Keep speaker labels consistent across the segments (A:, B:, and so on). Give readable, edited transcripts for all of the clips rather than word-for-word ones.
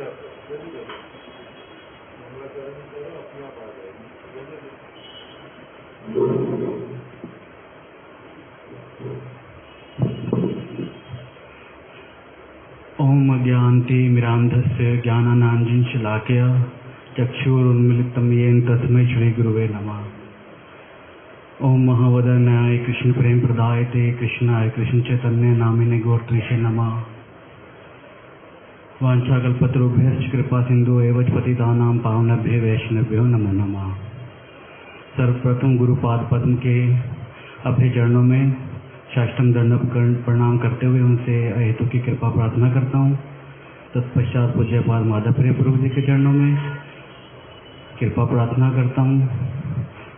A: ओम अज्ञानतिमिरान्धस्य ज्ञानाञ्जनशलाकया चक्षुरुन्मीलितं येन तस्मै श्रीगुरुवे नमः। ओम महावदनाय कृष्ण प्रेम प्रदायते कृष्णाय कृष्ण चैतन्य नामिने गौरत्रिषे नमः। वाञ्छाकल्पतरुभ्यश्च कृपा सिंधु एव पतितानां पावनेभ्यो वैष्णवेभ्यो नमो नमः। सर्वप्रथम गुरुपाद पद्म के अभय चरणों में साष्टांग दंडवत प्रणाम करते हुए उनसे अहेतु की कृपा प्रार्थना करता हूँ। तत्पश्चात पूज्यपाद माधव प्रिय प्रभु जी के चरणों में कृपा प्रार्थना करता हूँ।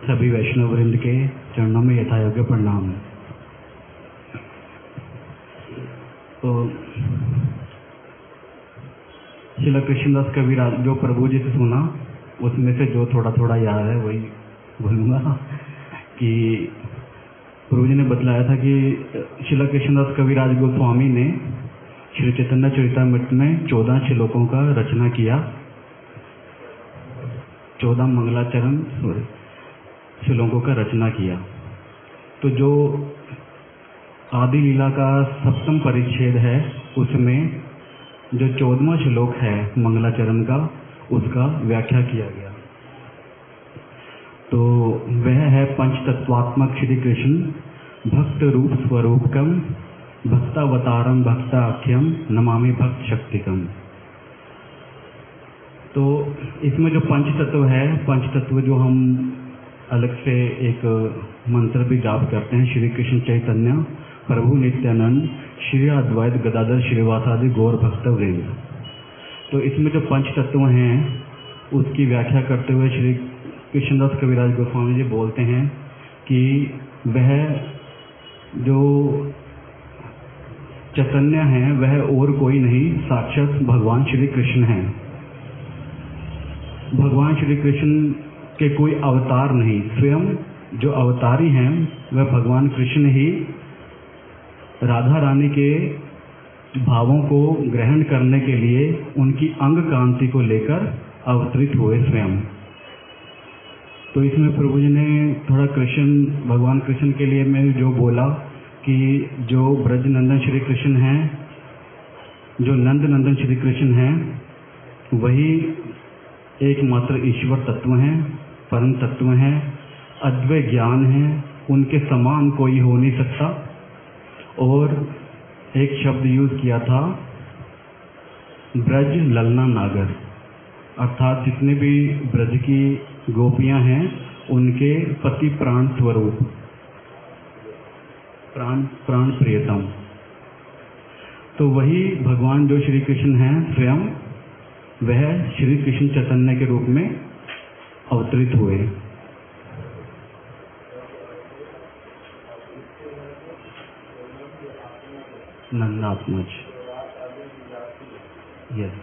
A: सभी वैष्णव वृंद के चरणों में यथायोग्य प्रणाम। तो श्रील कृष्णदास कविराज जो प्रभु जी से सुना उसमें से जो थोड़ा थोड़ा याद है वही बोलूँगा कि प्रभु जी ने बतलाया था कि श्रील कृष्णदास कविराज गोस्वामी ने श्री चैतन्य चरितामृत में 14 श्लोकों का रचना किया। 14 मंगलाचरण श्लोकों का रचना किया। तो जो आदि लीला का सप्तम परिच्छेद है उसमें जो 14वां श्लोक है मंगलाचरण का उसका व्याख्या किया गया। तो वह है पंचतत्वात्मक श्री कृष्ण भक्त रूप स्वरूपकम भक्तावतारम भक्ताख्यम नमामि भक्त शक्तिकम। तो इसमें जो पंच तत्व है, पंच तत्व जो हम अलग से एक मंत्र भी जाप करते हैं, श्री कृष्ण चैतन्य प्रभु नित्यानंद श्री अद्वैत गदाधर श्रीवासादि गौर भक्त वृंद। तो इसमें जो पंच तत्व हैं उसकी व्याख्या करते हुए श्री कृष्णदास कविराज गोस्वामी जी बोलते हैं कि वह जो चैतन्य है वह और कोई नहीं साक्षात भगवान श्री कृष्ण हैं। भगवान श्री कृष्ण के कोई अवतार नहीं, स्वयं जो अवतारी हैं वह भगवान कृष्ण ही राधा रानी के भावों को ग्रहण करने के लिए उनकी अंग कांति को लेकर अवतरित हुए स्वयं। तो इसमें प्रभु जी ने थोड़ा भगवान कृष्ण के लिए मैं जो बोला कि जो ब्रज नंदन श्री कृष्ण हैं, जो नंद नंदन श्री कृष्ण हैं वही एकमात्र ईश्वर तत्व हैं, परम तत्व हैं, अद्वैत ज्ञान है, उनके समान कोई हो नहीं सकता। और एक शब्द यूज किया था ब्रज ललना नागर, अर्थात जितने भी ब्रज की गोपियां हैं उनके पति प्राण स्वरूप, प्राण प्रियतम। तो वही भगवान जो श्री कृष्ण हैं स्वयं वह श्री कृष्ण चैतन्य के रूप में अवतरित हुए। नंदात्मज, यस,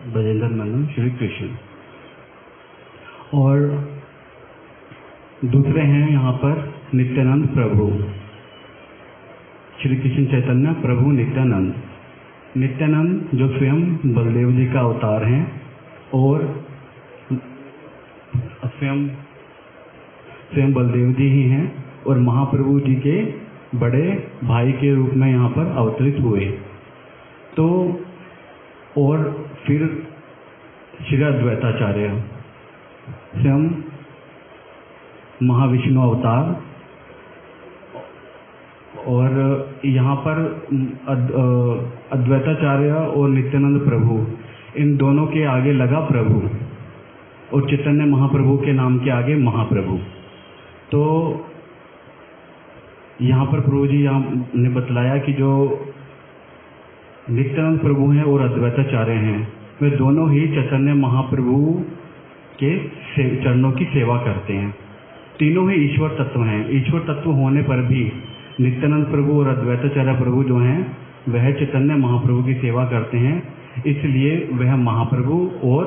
A: ब्रजेंद्र नंदन श्री कृष्ण। और दूसरे हैं यहाँ पर नित्यानंद प्रभु, श्री कृष्ण चैतन्य प्रभु नित्यानंद। नित्यानंद जो स्वयं बलदेव जी का अवतार हैं और स्वयं बलदेव जी ही हैं और महाप्रभु जी के बड़े भाई के रूप में यहाँ पर अवतरित हुए। तो और फिर श्री अद्वैताचार्य स्वयं महाविष्णु अवतार, और यहाँ पर अद्वैताचार्य और नित्यानंद प्रभु इन दोनों के आगे लगा प्रभु और चैतन्य महाप्रभु के नाम के आगे महाप्रभु। तो यहाँ पर प्रभु जी ने बतलाया कि जो नित्यानंद प्रभु हैं और अद्वैताचार्य हैं वे दोनों ही चैतन्य महाप्रभु के चरणों की सेवा करते हैं। तीनों ही ईश्वर तत्व हैं। ईश्वर तत्व होने पर भी नित्यानंद प्रभु और अद्वैताचार्य प्रभु जो हैं वह चैतन्य महाप्रभु की सेवा करते हैं, इसलिए वह महाप्रभु और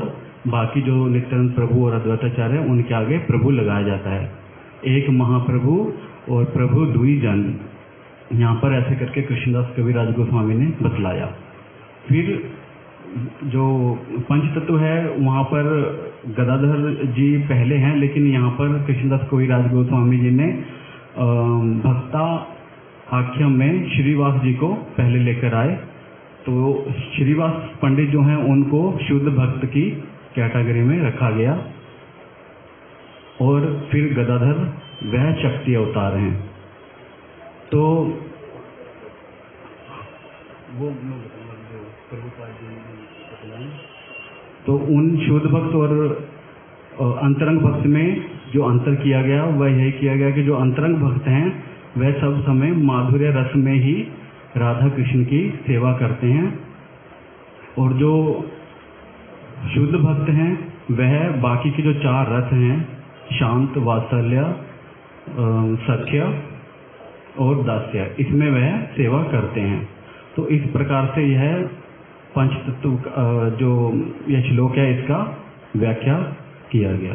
A: बाकी जो नित्यानंद प्रभु और अद्वैताचार्य उनके आगे प्रभु लगाया जाता है। एक महाप्रभु और प्रभु दुई जन, यहाँ पर ऐसे करके कृष्णदास कविराज गोस्वामी ने बतलाया। फिर जो पंच तत्व है वहाँ पर गदाधर जी पहले हैं, लेकिन यहाँ पर कृष्णदास कविराज गोस्वामी जी ने भक्ता आख्या में श्रीवास जी को पहले लेकर आए। तो श्रीवास पंडित जो हैं उनको शुद्ध भक्त की कैटेगरी में रखा गया, और फिर गदाधर वह शक्ति अवतार हैं। तो वो तो उन शुद्ध भक्त और अंतरंग भक्त में जो अंतर किया गया वह यही किया गया कि जो अंतरंग भक्त हैं वह सब समय माधुर्य रस में ही राधा कृष्ण की सेवा करते हैं, और जो शुद्ध भक्त हैं वह बाकी के जो चार रस हैं, शांत, वात्सल्य, सख्य और दास्य, इसमें वह सेवा करते हैं। तो इस प्रकार से यह पंचतत्व जो यह श्लोक है इसका व्याख्या किया गया।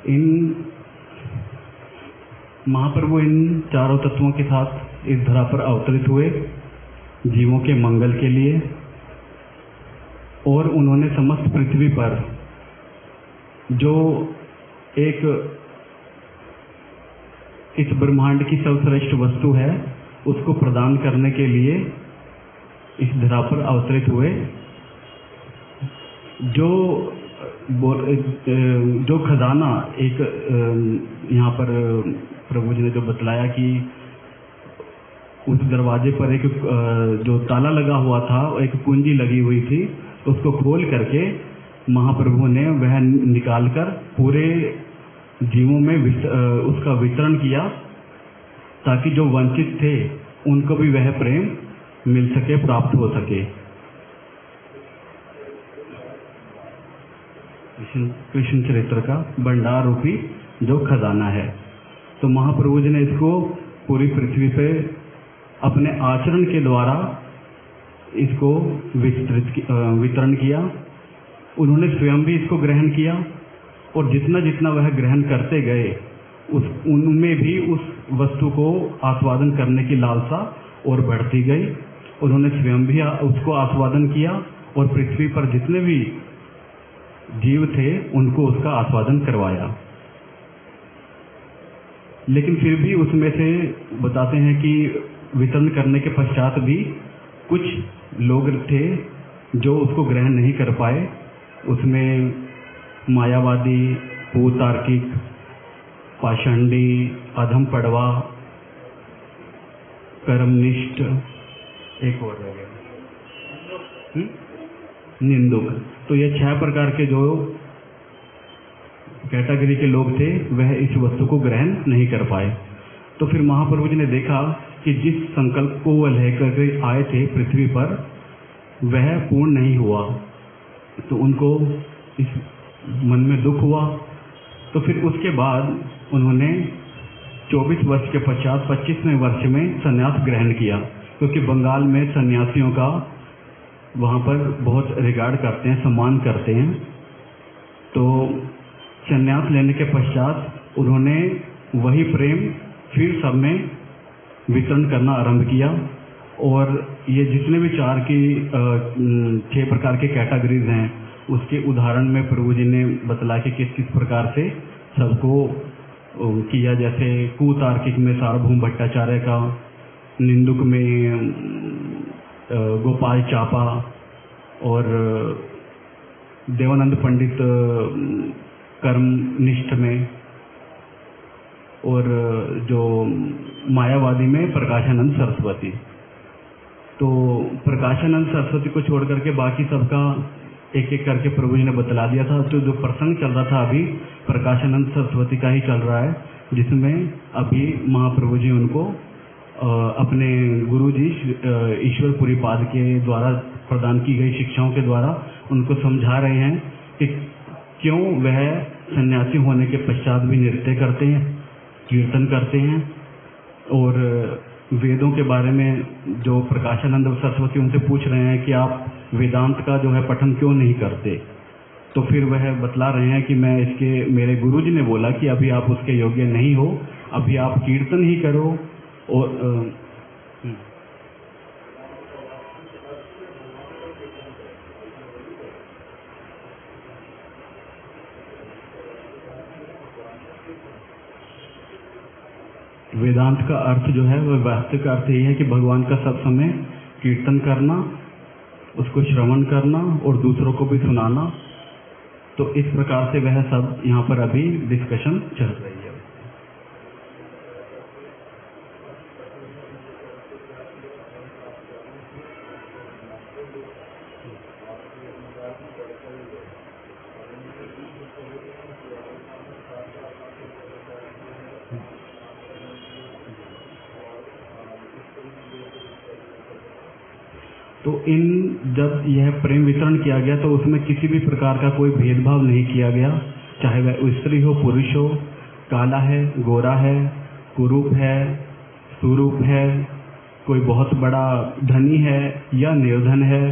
A: इन महाप्रभु इन चारों तत्वों के साथ इस धरा पर अवतरित हुए जीवों के मंगल के लिए, और उन्होंने समस्त पृथ्वी पर जो एक इस ब्रह्मांड की सर्वश्रेष्ठ वस्तु है उसको प्रदान करने के लिए इस धरा पर अवतरित हुए। जो खजाना एक यहाँ पर प्रभु जी ने जो बतलाया कि उस दरवाजे पर एक जो ताला लगा हुआ था, एक कुंजी लगी हुई थी, उसको खोल करके महाप्रभु ने वह निकालकर पूरे जीवों में उसका वितरण किया, ताकि जो वंचित थे उनको भी वह प्रेम मिल सके, प्राप्त हो सके। कृष्ण चरित्र का भंडार रूपी जो खजाना है। तो महाप्रभु जी ने इसको पूरी पृथ्वी पे अपने आचरण के द्वारा इसको वितरण किया। उन्होंने स्वयं भी इसको ग्रहण किया, और जितना जितना वह ग्रहण करते गए उनमें भी उस वस्तु को आस्वादन करने की लालसा और बढ़ती गई। उन्होंने स्वयं भी उसको आस्वादन किया, और पृथ्वी पर जितने भी जीव थे उनको उसका आस्वादन करवाया। लेकिन फिर भी उसमें से बताते हैं कि वितरण करने के पश्चात भी कुछ लोग थे जो उसको ग्रहण नहीं कर पाए। उसमें मायावादी, भूतार्किक, पाषंडी, अधम पड़वा, कर्मनिष्ठ, एक और रह गया, निंदुक। तो ये 6 प्रकार के जो कैटेगरी के लोग थे वह इस वस्तु को ग्रहण नहीं कर पाए। तो फिर महाप्रभु जी ने देखा कि जिस संकल्प को वह लेकर आए थे पृथ्वी पर वह पूर्ण नहीं हुआ, तो उनको इस मन में दुख हुआ। तो फिर उसके बाद उन्होंने 24 वर्ष के पश्चात 25वें वर्ष में संन्यास ग्रहण किया, क्योंकि बंगाल में सन्यासियों का वहाँ पर बहुत रिगार्ड करते हैं, सम्मान करते हैं। तो संन्यास लेने के पश्चात उन्होंने वही प्रेम फिर सब में वितरण करना आरंभ किया, और ये जितने भी 6 प्रकार के कैटेगरीज हैं उसके उदाहरण में प्रभु जी ने बतलाया कि किस किस प्रकार से सबको किया। जैसे कुतार्किक में सार्वभौम भट्टाचार्य का, निंदुक में गोपाल चापा, और देवानंद पंडित कर्मनिष्ठ में, और जो मायावादी में प्रकाशानंद सरस्वती। तो प्रकाशानंद सरस्वती को छोड़ करके बाकी सबका एक एक करके प्रभु जी ने बतला दिया था। तो जो प्रसंग चल रहा था अभी प्रकाशानंद सरस्वती का ही चल रहा है, जिसमें अभी महाप्रभु जी उनको अपने गुरु जी ईश्वरपुरी पाद के द्वारा प्रदान की गई शिक्षाओं के द्वारा उनको समझा रहे हैं कि क्यों वह सन्यासी होने के पश्चात भी नृत्य करते हैं, कीर्तन करते हैं, और वेदों के बारे में जो प्रकाशानंद सरस्वती उनसे पूछ रहे हैं कि आप वेदांत का जो है पठन क्यों नहीं करते, तो फिर वह बतला रहे हैं कि मेरे गुरुजी ने बोला कि अभी आप उसके योग्य नहीं हो, अभी आप कीर्तन ही करो। और वेदांत का अर्थ जो है वह वास्तविक अर्थ यही है कि भगवान का सब समय कीर्तन करना, उसको श्रवण करना और दूसरों को भी सुनाना। तो इस प्रकार से वह सब यहाँ पर अभी डिस्कशन चल रही है। तो जब यह प्रेम वितरण किया गया तो उसमें किसी भी प्रकार का कोई भेदभाव नहीं किया गया, चाहे वह स्त्री हो पुरुष हो, काला है गोरा है, कुरूप है सुरूप है, कोई बहुत बड़ा धनी है या निर्धन है,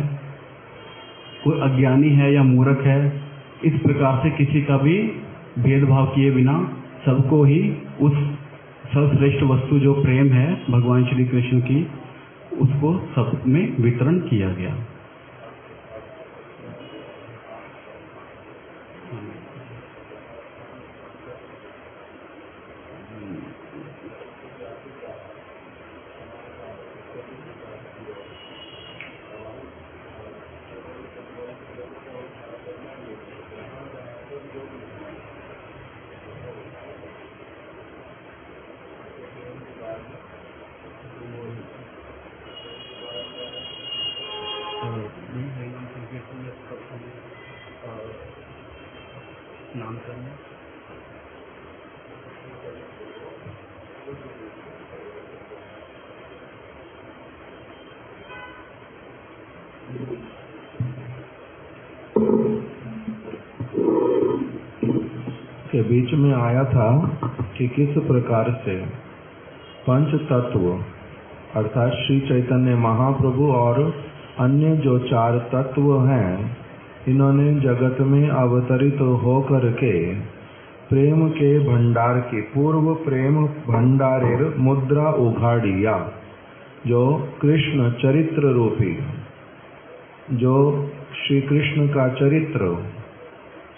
A: कोई अज्ञानी है या मूर्ख है। इस प्रकार से किसी का भी भेदभाव किए बिना सबको ही उस सर्वश्रेष्ठ वस्तु जो प्रेम है भगवान श्री कृष्ण की, उसको सब में वितरण किया गया। नाम करना
B: के बीच में आया था कि किस प्रकार से पंच तत्व अर्थात श्री चैतन्य महाप्रभु और अन्य जो चार तत्व हैं, इन्होंने जगत में अवतरित होकर के प्रेम के भंडार की पूर्व प्रेम भंडारेर मुद्रा उघाड़िया, जो कृष्ण चरित्र रूपी, जो श्री कृष्ण का चरित्र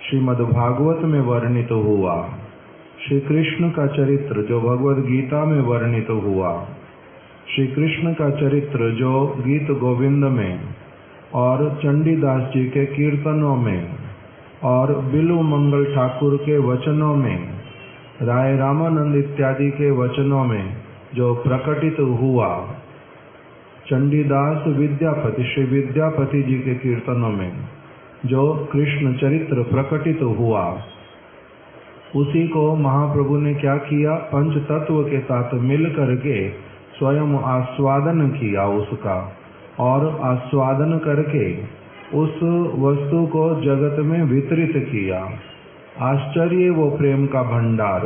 B: श्रीमद् भागवत में वर्णित हुआ, श्री कृष्ण का चरित्र जो भगवद गीता में वर्णित हुआ, श्री कृष्ण का चरित्र जो गीत गोविंद में और चंडीदास जी के कीर्तनों में और बिल्व मंगल ठाकुर के वचनों में, राय रामानंद इत्यादि के वचनों में जो प्रकटित हुआ, चंडीदास विद्यापति श्री विद्यापति जी के कीर्तनों में जो कृष्ण चरित्र प्रकटित हुआ, उसी को महाप्रभु ने क्या किया, पंच तत्व के साथ मिल करके स्वयं आस्वादन किया उसका, और आस्वादन करके उस वस्तु को जगत में वितरित किया। आश्चर्य वो प्रेम का भंडार,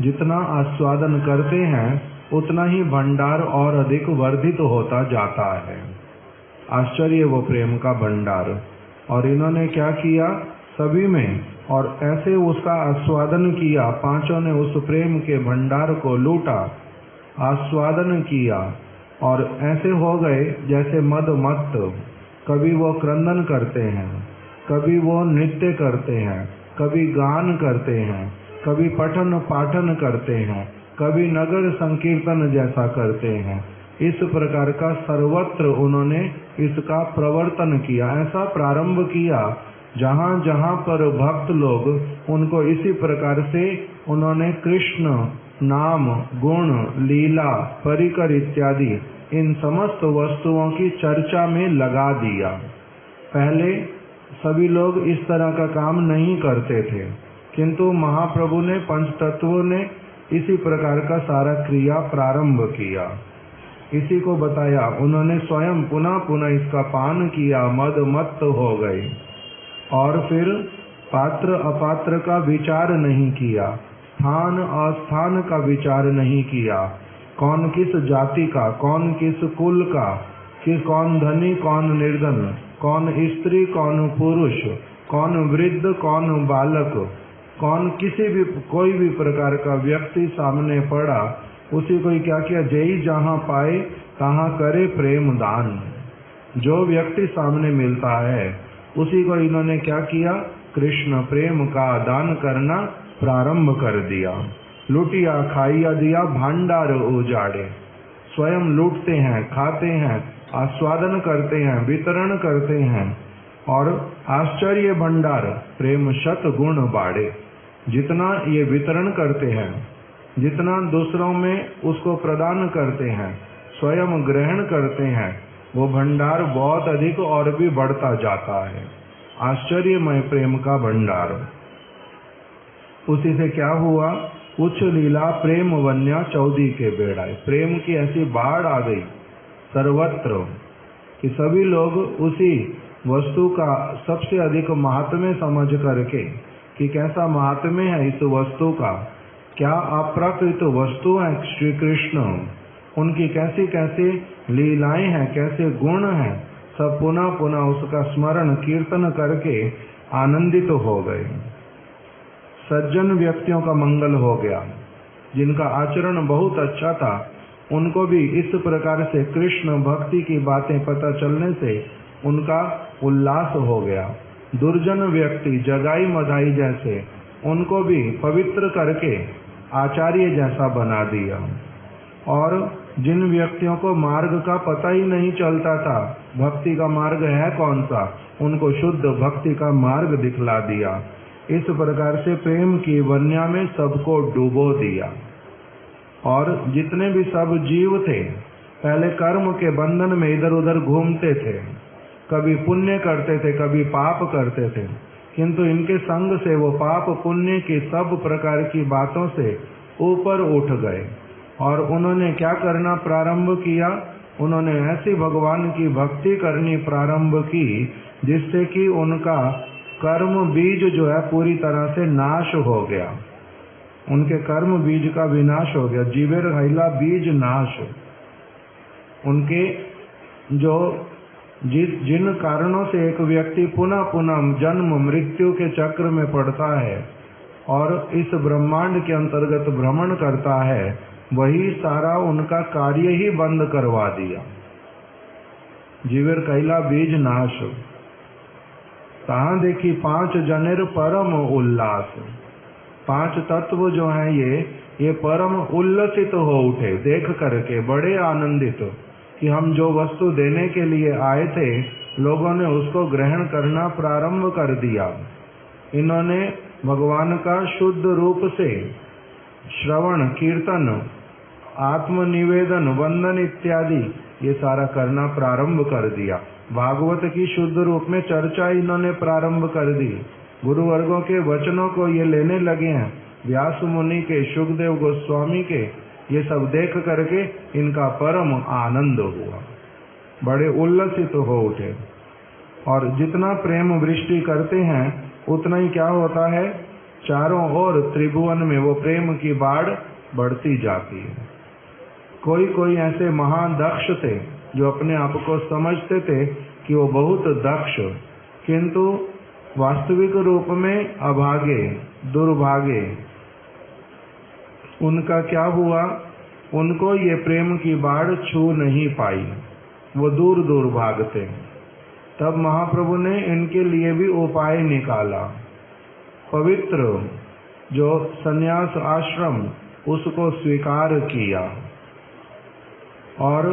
B: जितना आस्वादन करते हैं उतना ही भंडार और अधिक वर्धित होता जाता है। आश्चर्य वो प्रेम का भंडार। और इन्होंने क्या किया सभी में, और ऐसे उसका आस्वादन किया, पांचों ने उस प्रेम के भंडार को लूटा, आस्वादन किया, और ऐसे हो गए जैसे मदमत्त। कभी वो क्रंदन करते हैं, कभी वो नृत्य करते हैं, कभी गान करते हैं, कभी पठन पाठन करते हैं, कभी नगर संकीर्तन जैसा करते हैं। इस प्रकार का सर्वत्र उन्होंने इसका प्रवर्तन किया। ऐसा प्रारंभ किया जहाँ जहाँ पर भक्त लोग उनको इसी प्रकार से उन्होंने कृष्ण नाम गुण लीला परिकर इत्यादि इन समस्त वस्तुओं की चर्चा में लगा दिया। पहले सभी लोग इस तरह का काम नहीं करते थे, किंतु महाप्रभु ने पंच तत्वों ने इसी प्रकार का सारा क्रिया प्रारंभ किया। इसी को बताया उन्होंने स्वयं पुनः पुनः इसका पान किया, मद मत्त हो गए, और फिर पात्र अपात्र का विचार नहीं किया, स्थान अस्थान का विचार नहीं किया, कौन किस जाति का, कौन किस कुल का, कि कौन धनी कौन निर्धन, कौन स्त्री कौन पुरुष, कौन वृद्ध कौन बालक, कौन कोई भी प्रकार का व्यक्ति सामने पड़ा, उसी को क्या किया, जय जहाँ पाए तहाँ करे प्रेम दान। जो व्यक्ति सामने मिलता है उसी को इन्होंने क्या किया, कृष्ण प्रेम का दान करना प्रारंभ कर दिया। लुटिया खाइया दिया भांडार उजाड़े, स्वयं लूटते हैं, खाते हैं, आस्वादन करते हैं, वितरण करते हैं, और आश्चर्य भंडार प्रेम शत गुण बाड़े। जितना ये वितरण करते हैं, जितना दूसरों में उसको प्रदान करते हैं, स्वयं ग्रहण करते हैं, वो भंडार बहुत अधिक और भी बढ़ता जाता है। आश्चर्यमय प्रेम का भंडार। उसी से क्या हुआ, उच्च लीला प्रेम वन्या चौदी के बेड़ाए। प्रेम की ऐसी बाढ़ आ गई सर्वत्र कि सभी लोग उसी वस्तु का सबसे अधिक महात्म्य समझ करके कि कैसा महात्म्य है इस वस्तु का, क्या अप्राकृत वस्तु है श्री कृष्ण, उनकी कैसी कैसी लीलाएं हैं, कैसे गुण हैं, सब पुनः पुनः उसका स्मरण कीर्तन करके आनंदित हो गए। सज्जन व्यक्तियों का मंगल हो गया, जिनका आचरण बहुत अच्छा था, उनको भी इस प्रकार से कृष्ण भक्ति की बातें पता चलने से उनका उल्लास हो गया। दुर्जन व्यक्ति जगाई मधाई जैसे, उनको भी पवित्र करके आचार्य जैसा बना दिया। और जिन व्यक्तियों को मार्ग का पता ही नहीं चलता था, भक्ति का मार्ग है कौन सा, उनको शुद्ध भक्ति का मार्ग दिखला दिया। इस प्रकार से प्रेम की वन्या में सबको डुबो दिया। और जितने भी सब जीव थे, पहले कर्म के बंधन में इधर उधर घूमते थे, कभी पुण्य करते थे, कभी पाप करते थे, किंतु इनके संग से वो पाप पुण्य की सब प्रकार की बातों से ऊपर उठ गए। और उन्होंने क्या करना प्रारंभ किया, उन्होंने ऐसी भगवान की भक्ति करनी प्रारंभ की जिससे कि उनका कर्म बीज जो है पूरी तरह से नाश हो गया। उनके कर्म बीज का विनाश हो गया, जीवेर हैला बीज नाश। उनके जो जिन कारणों से एक व्यक्ति पुनः पुनः जन्म मृत्यु के चक्र में पड़ता है और इस ब्रह्मांड के अंतर्गत भ्रमण करता है, वही सारा उनका कार्य ही बंद करवा दिया। जीवेर कैला बीज नाश, तहाँ देखी 5 जनेर परम उल्लास। 5 तत्व जो हैं ये परम उल्लसित हो उठे देख करके, बड़े आनंदित कि हम जो वस्तु देने के लिए आए थे, लोगों ने उसको ग्रहण करना प्रारंभ कर दिया। इन्होंने भगवान का शुद्ध रूप से श्रवण कीर्तन आत्मनिवेदन वंदन इत्यादि ये सारा करना प्रारंभ कर दिया। भागवत की शुद्ध रूप में चर्चा इन्होंने प्रारंभ कर दी। गुरु वर्गों के वचनों को ये लेने लगे हैं, व्यास मुनि के, शुकदेव गोस्वामी के, ये सब देख करके इनका परम आनंद हुआ, बड़े उल्लसित हो उठे। और जितना प्रेम वृष्टि करते हैं उतना ही क्या होता है, चारों ओर त्रिभुवन में वो प्रेम की बाढ़ बढ़ती जाती है। कोई कोई ऐसे महादक्ष थे जो अपने आप को समझते थे कि वो बहुत दक्ष, किंतु वास्तविक रूप में अभागे दुर्भागे। उनका क्या हुआ, उनको ये प्रेम की बाढ़ छू नहीं पाई, वो दूर दूर भागते। तब महाप्रभु ने इनके लिए भी उपाय निकाला। पवित्र जो संन्यास आश्रम उसको स्वीकार किया। और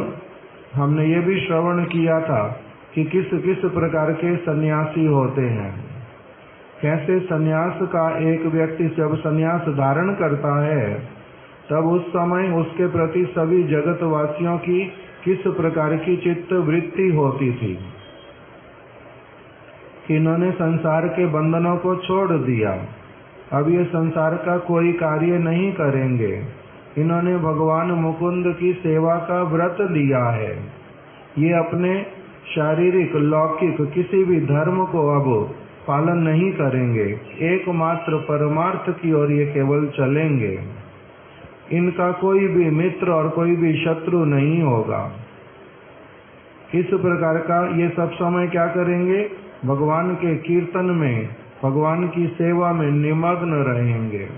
B: हमने ये भी श्रवण किया था कि किस किस प्रकार के सन्यासी होते हैं, कैसे सन्यास का एक व्यक्ति जब सन्यास धारण करता है तब उस समय उसके प्रति सभी जगतवासियों की किस प्रकार की चित्त वृत्ति होती थी कि इन्होंने संसार के बंधनों को छोड़ दिया, अब ये संसार का कोई कार्य नहीं करेंगे। इन्होंने भगवान मुकुंद की सेवा का व्रत लिया है। ये अपने शारीरिक लौकिक किसी भी धर्म को अब पालन नहीं करेंगे, एकमात्र परमार्थ की ओर ये केवल चलेंगे। इनका कोई भी मित्र और कोई भी शत्रु नहीं होगा। इस प्रकार का ये सब समय क्या करेंगे? भगवान के कीर्तन में, भगवान की सेवा में निमग्न रहेंगे।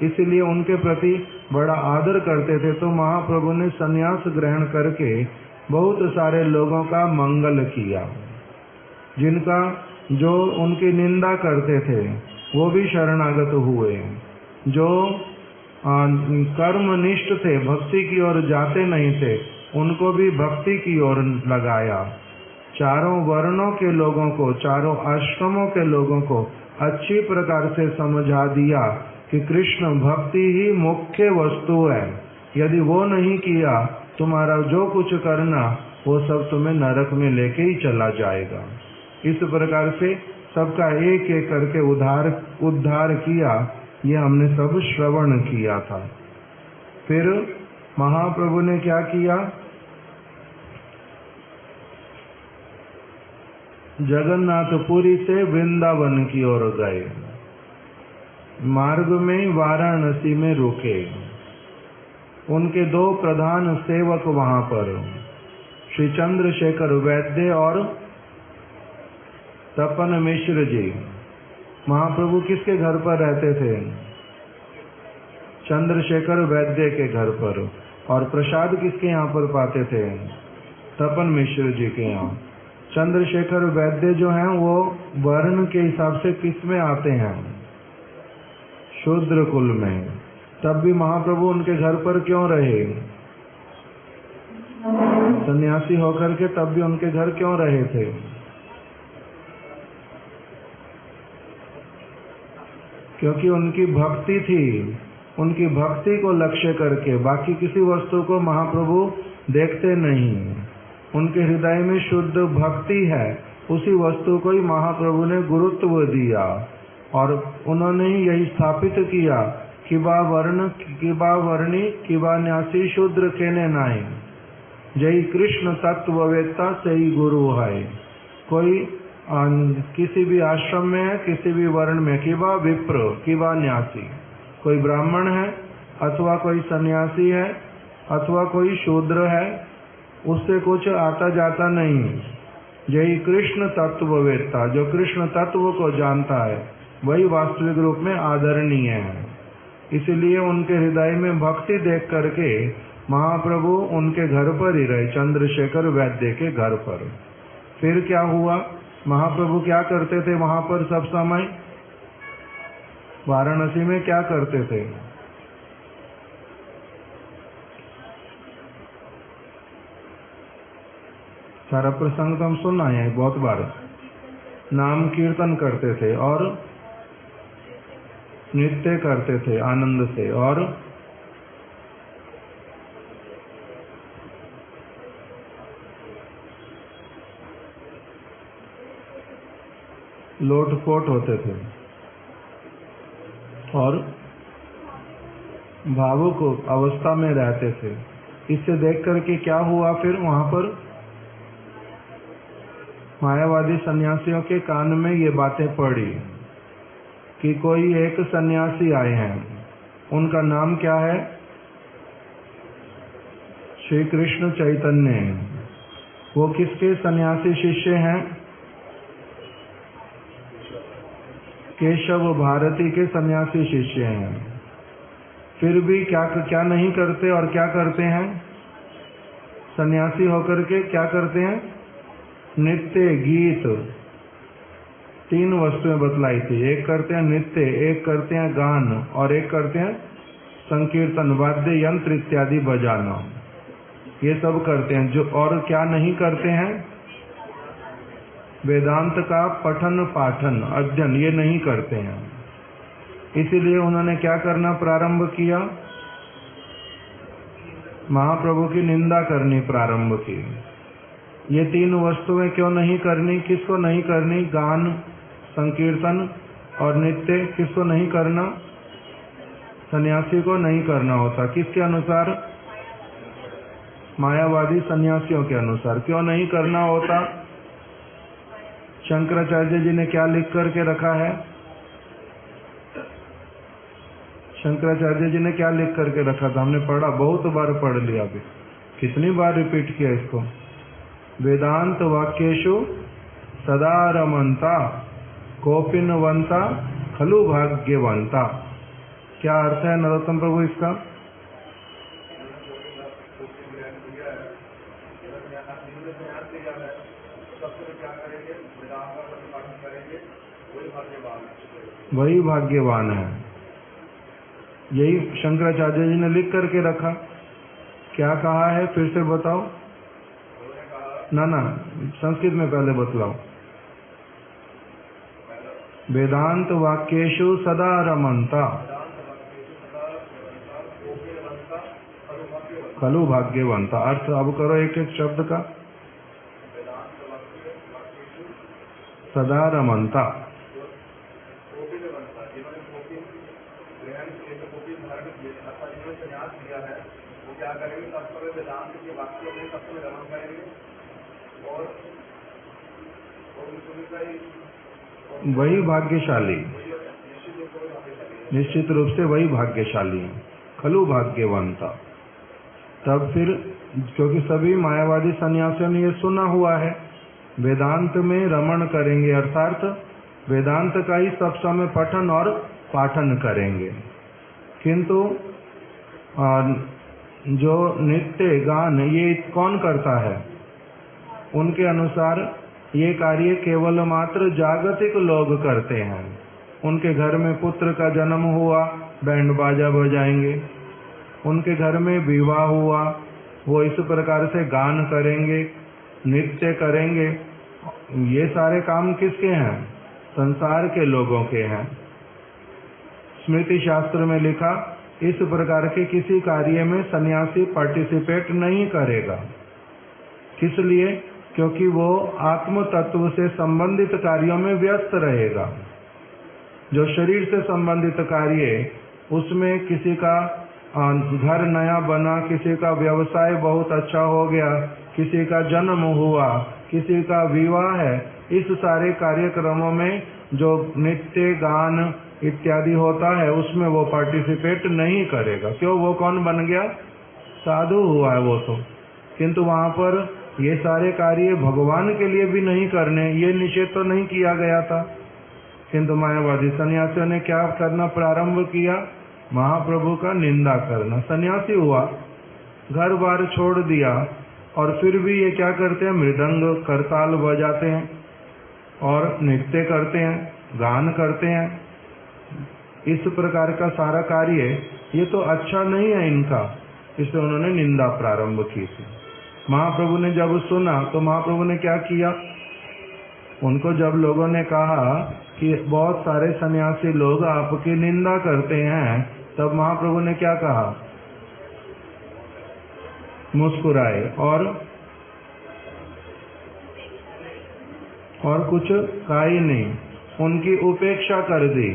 B: इसलिए उनके प्रति बड़ा आदर करते थे। तो महाप्रभु ने संन्यास ग्रहण करके बहुत सारे लोगों का मंगल किया। जिनका जो उनकी निंदा करते थे वो भी शरणागत हुए। जो कर्मनिष्ठ थे, भक्ति की ओर जाते नहीं थे, उनको भी भक्ति की ओर लगाया। चारों वर्णों के लोगों को, चारों आश्रमों के लोगों को अच्छी प्रकार से समझा दिया कि कृष्ण भक्ति ही मुख्य वस्तु है। यदि वो नहीं किया, तुम्हारा जो कुछ करना वो सब तुम्हें नरक में लेके ही चला जाएगा। इस प्रकार से सबका एक एक करके उद्धार किया। ये हमने सब श्रवण किया था। फिर महाप्रभु ने क्या किया? जगन्नाथपुरी से वृंदावन की ओर गए। मार्ग में वाराणसी में रुके। उनके दो प्रधान सेवक वहां पर, श्री चंद्रशेखर वैद्य और तपन मिश्र जी। महाप्रभु किसके घर पर रहते थे? चंद्रशेखर वैद्य के घर पर। और प्रसाद किसके यहाँ पर पाते थे? तपन मिश्र जी के यहाँ। चंद्रशेखर वैद्य जो हैं वो वर्ण के हिसाब से किस में आते हैं? शूद्र कुल में। तब भी महाप्रभु उनके घर पर क्यों रहे? सन्यासी होकर के तब भी उनके घर क्यों रहे थे? क्योंकि उनकी भक्ति थी। उनकी भक्ति को लक्ष्य करके, बाकी किसी वस्तु को महाप्रभु देखते नहीं। उनके हृदय में शुद्ध भक्ति है, उसी वस्तु को ही महाप्रभु ने गुरुत्व दिया। और उन्होंने ही यही स्थापित किया कि बा वर्ण, कि बा वर्णी, कि बा न्यासी शूद्र केने नाई, जय कृष्ण तत्ववेत्ता सही गुरु है। कोई किसी भी आश्रम में है, किसी भी वर्ण में, कि बा विप्र, कि बा न्यासी, कोई ब्राह्मण है अथवा कोई सन्यासी है अथवा कोई शूद्र है, उससे कुछ आता जाता नहीं। यही कृष्ण तत्ववेत्ता, जो कृष्ण तत्व को जानता है, वही वास्तविक रूप में आदरणीय है। इसलिए उनके हृदय में भक्ति देख करके महाप्रभु उनके घर पर ही रहे, चंद्रशेखर वैद्य के घर पर। फिर क्या हुआ? महाप्रभु क्या करते थे वहां पर सब समय? वाराणसी में क्या करते थे? सारा प्रसंग तो हम सुना है बहुत बार। नाम कीर्तन करते थे और नृत्य करते थे आनंद से, और लोटपोट होते थे और भावुक अवस्था में रहते थे। इससे देख करके क्या हुआ? फिर वहां पर मायावादी सन्यासियों के कान में ये बातें पड़ी कि कोई एक सन्यासी आए हैं। उनका नाम क्या है? श्री कृष्ण चैतन्य। वो किसके सन्यासी शिष्य हैं? केशव भारती के सन्यासी शिष्य हैं। फिर भी क्या नहीं करते और क्या करते हैं? सन्यासी होकर के क्या करते हैं? नृत्य, गीत, तीन वस्तुएं बतलाई थी। एक करते हैं नृत्य, एक करते हैं गान और एक करते हैं संकीर्तन, वाद्य यंत्र इत्यादि बजाना। ये सब करते हैं। जो और क्या नहीं करते हैं? वेदांत का पठन पाठन अध्ययन ये नहीं करते हैं। इसीलिए उन्होंने क्या करना प्रारंभ किया? महाप्रभु की निंदा करनी प्रारंभ की। ये तीन वस्तुएं क्यों नहीं करनी? किसको नहीं करनी? गान, संकीर्तन और नृत्य किसको नहीं करना? सन्यासी को नहीं करना होता। किसके अनुसार? मायावादी सन्यासियों के अनुसार। क्यों नहीं करना होता? शंकराचार्य जी ने क्या लिख करके रखा है? शंकराचार्य जी ने क्या लिख करके रखा था? हमने पढ़ा, बहुत बार पढ़ लिया, अभी कितनी बार रिपीट किया इसको। वेदांत वाक्येषु सदा रमन्ता कोपिनवंता खलु भाग्यवंता। क्या अर्थ है नरोत्तम प्रभु इसका? वही भाग्यवान है, यही शंकराचार्य जी ने लिख करके रखा। क्या कहा है फिर से बताओ ना, संस्कृत में पहले बतलाओ। वेदांत वाक्येषु सदा रमन्ता खलु भाग्यवंता। अर्थ अब करो एक एक शब्द का। सदा रमन्ता, वही भाग्यशाली, निश्चित रूप से वही भाग्यशाली है, खलु भाग्यवंता। तब फिर क्योंकि सभी मायावादी सन्यासियों ने ये सुना हुआ है, वेदांत में रमण करेंगे, अर्थात वेदांत का ही सब समय पठन और पाठन करेंगे। किंतु जो नृत्य गान ये कौन करता है? उनके अनुसार ये कार्य केवल मात्र जागतिक लोग करते हैं। उनके घर में पुत्र का जन्म हुआ, बैंड बाजा बजाएंगे। उनके घर में विवाह हुआ, वो इस प्रकार से गान करेंगे, नृत्य करेंगे। ये सारे काम किसके हैं? संसार के लोगों के हैं। स्मृति शास्त्र में लिखा, इस प्रकार के किसी कार्य में सन्यासी पार्टिसिपेट नहीं करेगा। किस लिए? क्योंकि वो आत्म तत्व से संबंधित कार्यों में व्यस्त रहेगा। जो शरीर से संबंधित कार्य, उसमें किसी का घर नया बना, किसी का व्यवसाय बहुत अच्छा हो गया, किसी का जन्म हुआ, किसी का विवाह है, इस सारे कार्यक्रमों में जो नृत्य गान इत्यादि होता है उसमें वो पार्टिसिपेट नहीं करेगा। क्यों? वो कौन बन गया? साधु हुआ है वो तो। किंतु वहां पर ये सारे कार्य भगवान के लिए भी नहीं करने, ये निषेध तो नहीं किया गया था। किंतु मायावादी सन्यासियों ने क्या करना प्रारंभ किया? महाप्रभु का निंदा करना। सन्यासी हुआ, घर बार छोड़ दिया, और फिर भी ये क्या करते हैं? मृदंग करताल बजाते हैं और नृत्य करते हैं, गान करते हैं। इस प्रकार का सारा कार्य ये तो अच्छा नहीं है इनका, इसलिए उन्होंने निंदा प्रारंभ की थी। महाप्रभु ने जब सुना तो महाप्रभु ने क्या किया? उनको जब लोगों ने कहा कि बहुत सारे सन्यासी लोग आपकी निंदा करते हैं, तब महाप्रभु ने क्या कहा? मुस्कुराए और कुछ कहा ही नहीं, उनकी उपेक्षा कर दी।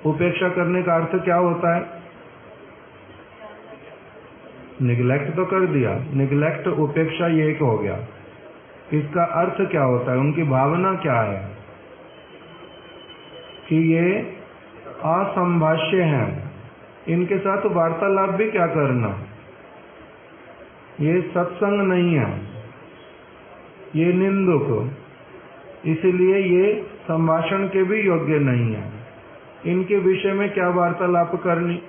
B: उपेक्षा करने का अर्थ क्या होता है? निग्लेक्ट तो कर दिया। निग्लेक्ट उपेक्षा ये एक हो गया। इसका अर्थ क्या होता है? उनकी भावना क्या है? कि ये असंभाष्य हैं, इनके साथ वार्तालाप भी क्या करना, ये सत्संग नहीं है, ये निंदक, इसलिए ये संभाषण के भी योग्य नहीं है। इनके विषय में क्या वार्तालाप करनी,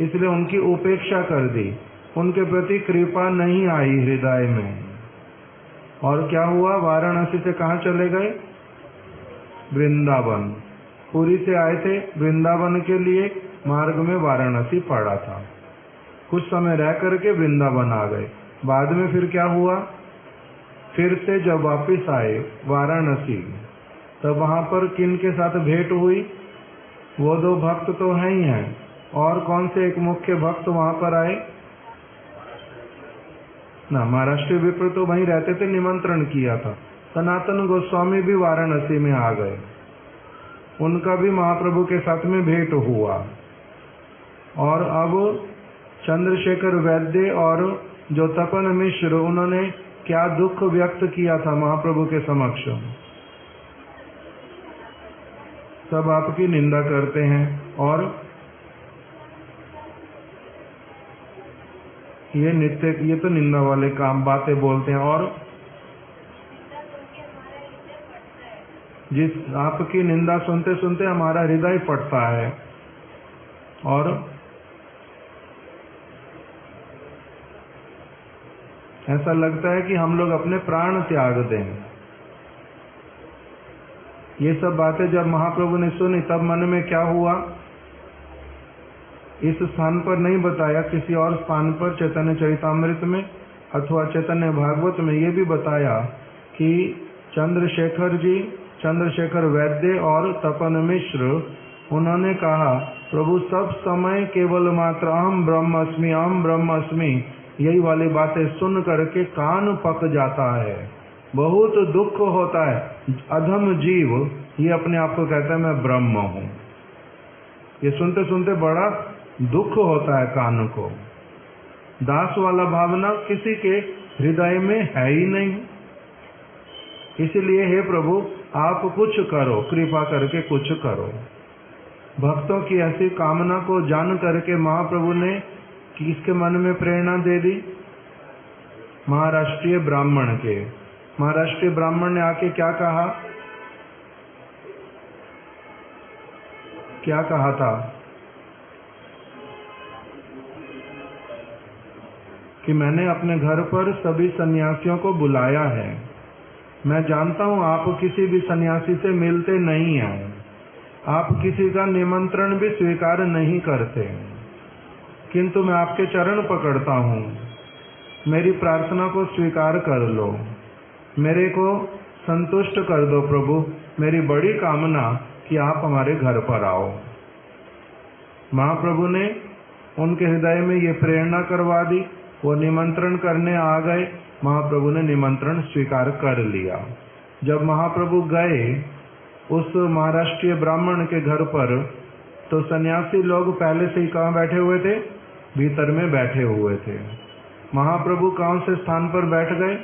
B: इसलिए उनकी उपेक्षा कर दी। उनके प्रति कृपा नहीं आई हृदय में। और क्या हुआ? वाराणसी से कहाँ चले गए? वृंदावन। पुरी से आए थे वृंदावन के लिए, मार्ग में वाराणसी पड़ा था। कुछ समय रह करके वृंदावन आ गए। बाद में फिर क्या हुआ? फिर से जब वापिस आए वाराणसी, तब वहां पर किन के साथ भेंट हुई? वो दो भक्त तो हैं ही हैं, और कौन से एक मुख्य भक्त वहां पर आए ना? महाराष्ट्रीय विप्र तो वहीं रहते थे, निमंत्रण किया था। सनातन गोस्वामी भी वाराणसी में आ गए, उनका भी महाप्रभु के साथ में भेंट हुआ। और अब चंद्रशेखर वैद्य और जो तपन मिश्र, उन्होंने क्या दुख व्यक्त किया था महाप्रभु के समक्ष। सब आपकी निंदा करते हैं और ये नित्य, ये तो निंदा वाले काम बातें बोलते हैं। और जिस आपकी निंदा सुनते सुनते हमारा हृदय फटता है और ऐसा लगता है कि हम लोग अपने प्राण त्याग दें। ये सब बातें जब महाप्रभु ने सुनी तब मन में क्या हुआ, इस स्थान पर नहीं बताया, किसी और स्थान पर चैतन्य चरितामृत में अथवा चैतन्य भागवत में ये भी बताया कि चंद्रशेखर वैद्य और तपन मिश्र, उन्होंने कहा प्रभु सब समय केवल मात्र अहम ब्रह्म अस्मि यही वाली बातें सुन करके कान पक जाता है, बहुत दुख होता है। अधम जीव ये अपने आप को कहता है मैं ब्रह्म हूं। ये सुनते सुनते बड़ा दुख होता है कान को। दास वाला भावना किसी के हृदय में है ही नहीं। इसलिए हे प्रभु आप कुछ करो, कृपा करके कुछ करो। भक्तों की ऐसी कामना को जान करके महाप्रभु ने किसके मन में प्रेरणा दे दी, महाराष्ट्रीय ब्राह्मण के। महाराष्ट्रीय ब्राह्मण ने आके क्या कहा, क्या कहा था कि मैंने अपने घर पर सभी सन्यासियों को बुलाया है। मैं जानता हूं आप किसी भी सन्यासी से मिलते नहीं हैं, आप किसी का निमंत्रण भी स्वीकार नहीं करते, किंतु मैं आपके चरण पकड़ता हूं, मेरी प्रार्थना को स्वीकार कर लो, मेरे को संतुष्ट कर दो प्रभु। मेरी बड़ी कामना कि आप हमारे घर पर आओ। महाप्रभु ने उनके हृदय में ये प्रेरणा करवा दी, वो निमंत्रण करने आ गए। महाप्रभु ने निमंत्रण स्वीकार कर लिया। जब महाप्रभु गए उस महाराष्ट्रीय ब्राह्मण के घर पर, तो सन्यासी लोग पहले से ही कहाँ बैठे हुए थे, भीतर में बैठे हुए थे। महाप्रभु कौन से स्थान पर बैठ गए,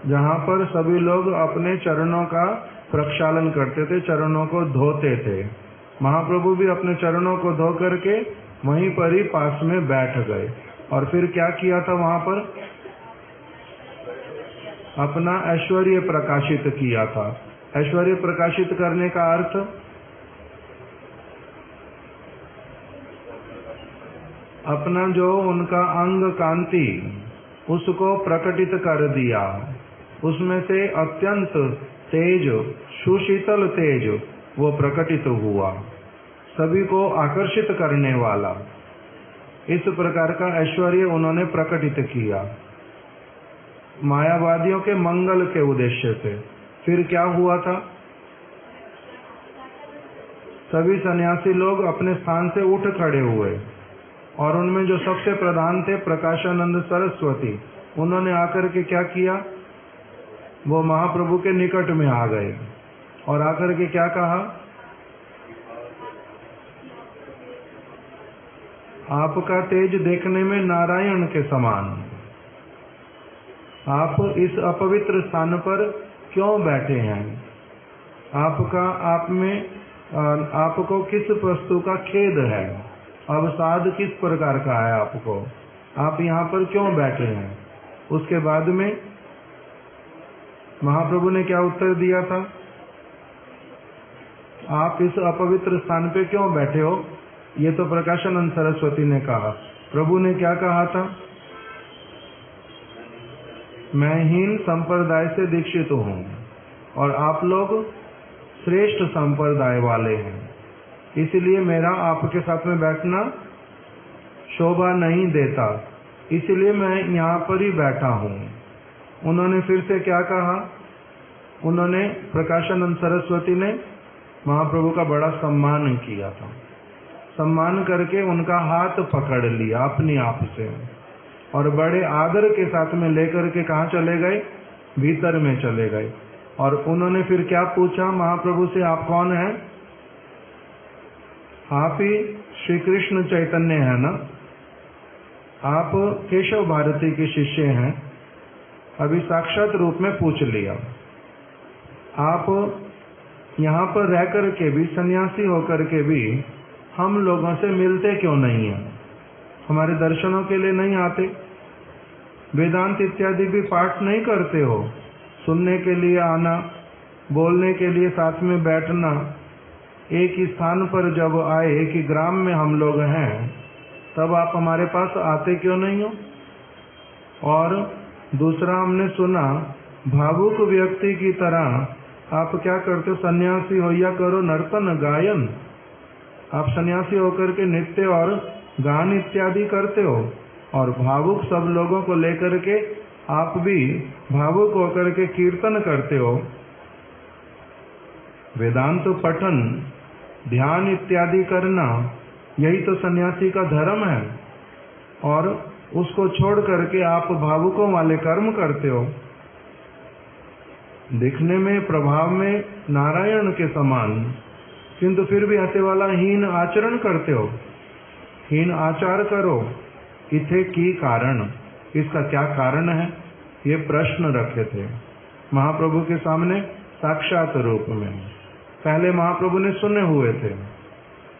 B: जहां पर सभी लोग अपने चरणों का प्रक्षालन करते थे, चरणों को धोते थे। महाप्रभु भी अपने चरणों को धो करके वहीं पर ही पास में बैठ गए। और फिर क्या किया था, वहां पर अपना ऐश्वर्य प्रकाशित किया था। ऐश्वर्य प्रकाशित करने का अर्थ अपना जो उनका अंग कांति उसको प्रकटित कर दिया। उसमें से अत्यंत तेज, सुशीतल तेज वो प्रकटित हुआ, सभी को आकर्षित करने वाला। इस प्रकार का ऐश्वर्य उन्होंने प्रकटित किया मायावादियों के मंगल के उद्देश्य से। फिर क्या हुआ था, सभी सन्यासी लोग अपने स्थान से उठ खड़े हुए और उनमें जो सबसे प्रधान थे प्रकाशानंद सरस्वती, उन्होंने आकर के क्या किया, वो महाप्रभु के निकट में आ गए और आकर के क्या कहा, आपका तेज देखने में नारायण के समान, आप इस अपवित्र स्थान पर क्यों बैठे हैं, आपको किस वस्तु का खेद है, अवसाद किस प्रकार का है आपको, आप यहाँ पर क्यों बैठे हैं। उसके बाद में महाप्रभु ने क्या उत्तर दिया था, आप इस अपवित्र स्थान पे क्यों बैठे हो। ये तो प्रकाशानंद सरस्वती ने कहा। प्रभु ने क्या कहा था, मैं हीन संप्रदाय से दीक्षित हूँ और आप लोग श्रेष्ठ संप्रदाय वाले हैं, इसलिए मेरा आपके साथ में बैठना शोभा नहीं देता, इसलिए मैं यहाँ पर ही बैठा हूँ। उन्होंने फिर से क्या कहा, उन्होंने प्रकाशानंद सरस्वती ने महाप्रभु का बड़ा सम्मान किया था। सम्मान करके उनका हाथ पकड़ लिया अपने आप से और बड़े आदर के साथ में लेकर के कहाँ चले गए, भीतर में चले गए। और उन्होंने फिर क्या पूछा महाप्रभु से, आप कौन हैं, आप ही श्री कृष्ण चैतन्य है ना, आप केशव भारती के शिष्य हैं। अभी साक्षात रूप में पूछ लिया, आप यहाँ पर रह करके भी, सन्यासी होकर के भी हम लोगों से मिलते क्यों नहीं हैं, हमारे दर्शनों के लिए नहीं आते, वेदांत इत्यादि भी पाठ नहीं करते हो, सुनने के लिए आना, बोलने के लिए साथ में बैठना, एक ही स्थान पर जब आए, एक ही ग्राम में हम लोग हैं, तब आप हमारे पास आते क्यों नहीं हो? और दूसरा हमने सुना, भावुक व्यक्ति की तरह आप क्या करते हो? सन्यासी हो या करो नर्तन गायन, आप सन्यासी होकर के नृत्य और गान इत्यादि करते हो, और भावुक सब लोगों को लेकर के आप भी भावुक होकर के कीर्तन करते हो। वेदांत पठन, ध्यान इत्यादि करना, यही तो सन्यासी का धर्म है, और उसको छोड़ करके आप भावुकों वाले कर्म करते हो। दिखने में, प्रभाव में नारायण के समान, किंतु फिर भी ऐसे वाला हीन आचरण करते हो। हीन आचार करो, इथे की कारण, इसका क्या कारण है? ये प्रश्न रखे थे महाप्रभु के सामने साक्षात रूप में। पहले महाप्रभु ने सुने हुए थे,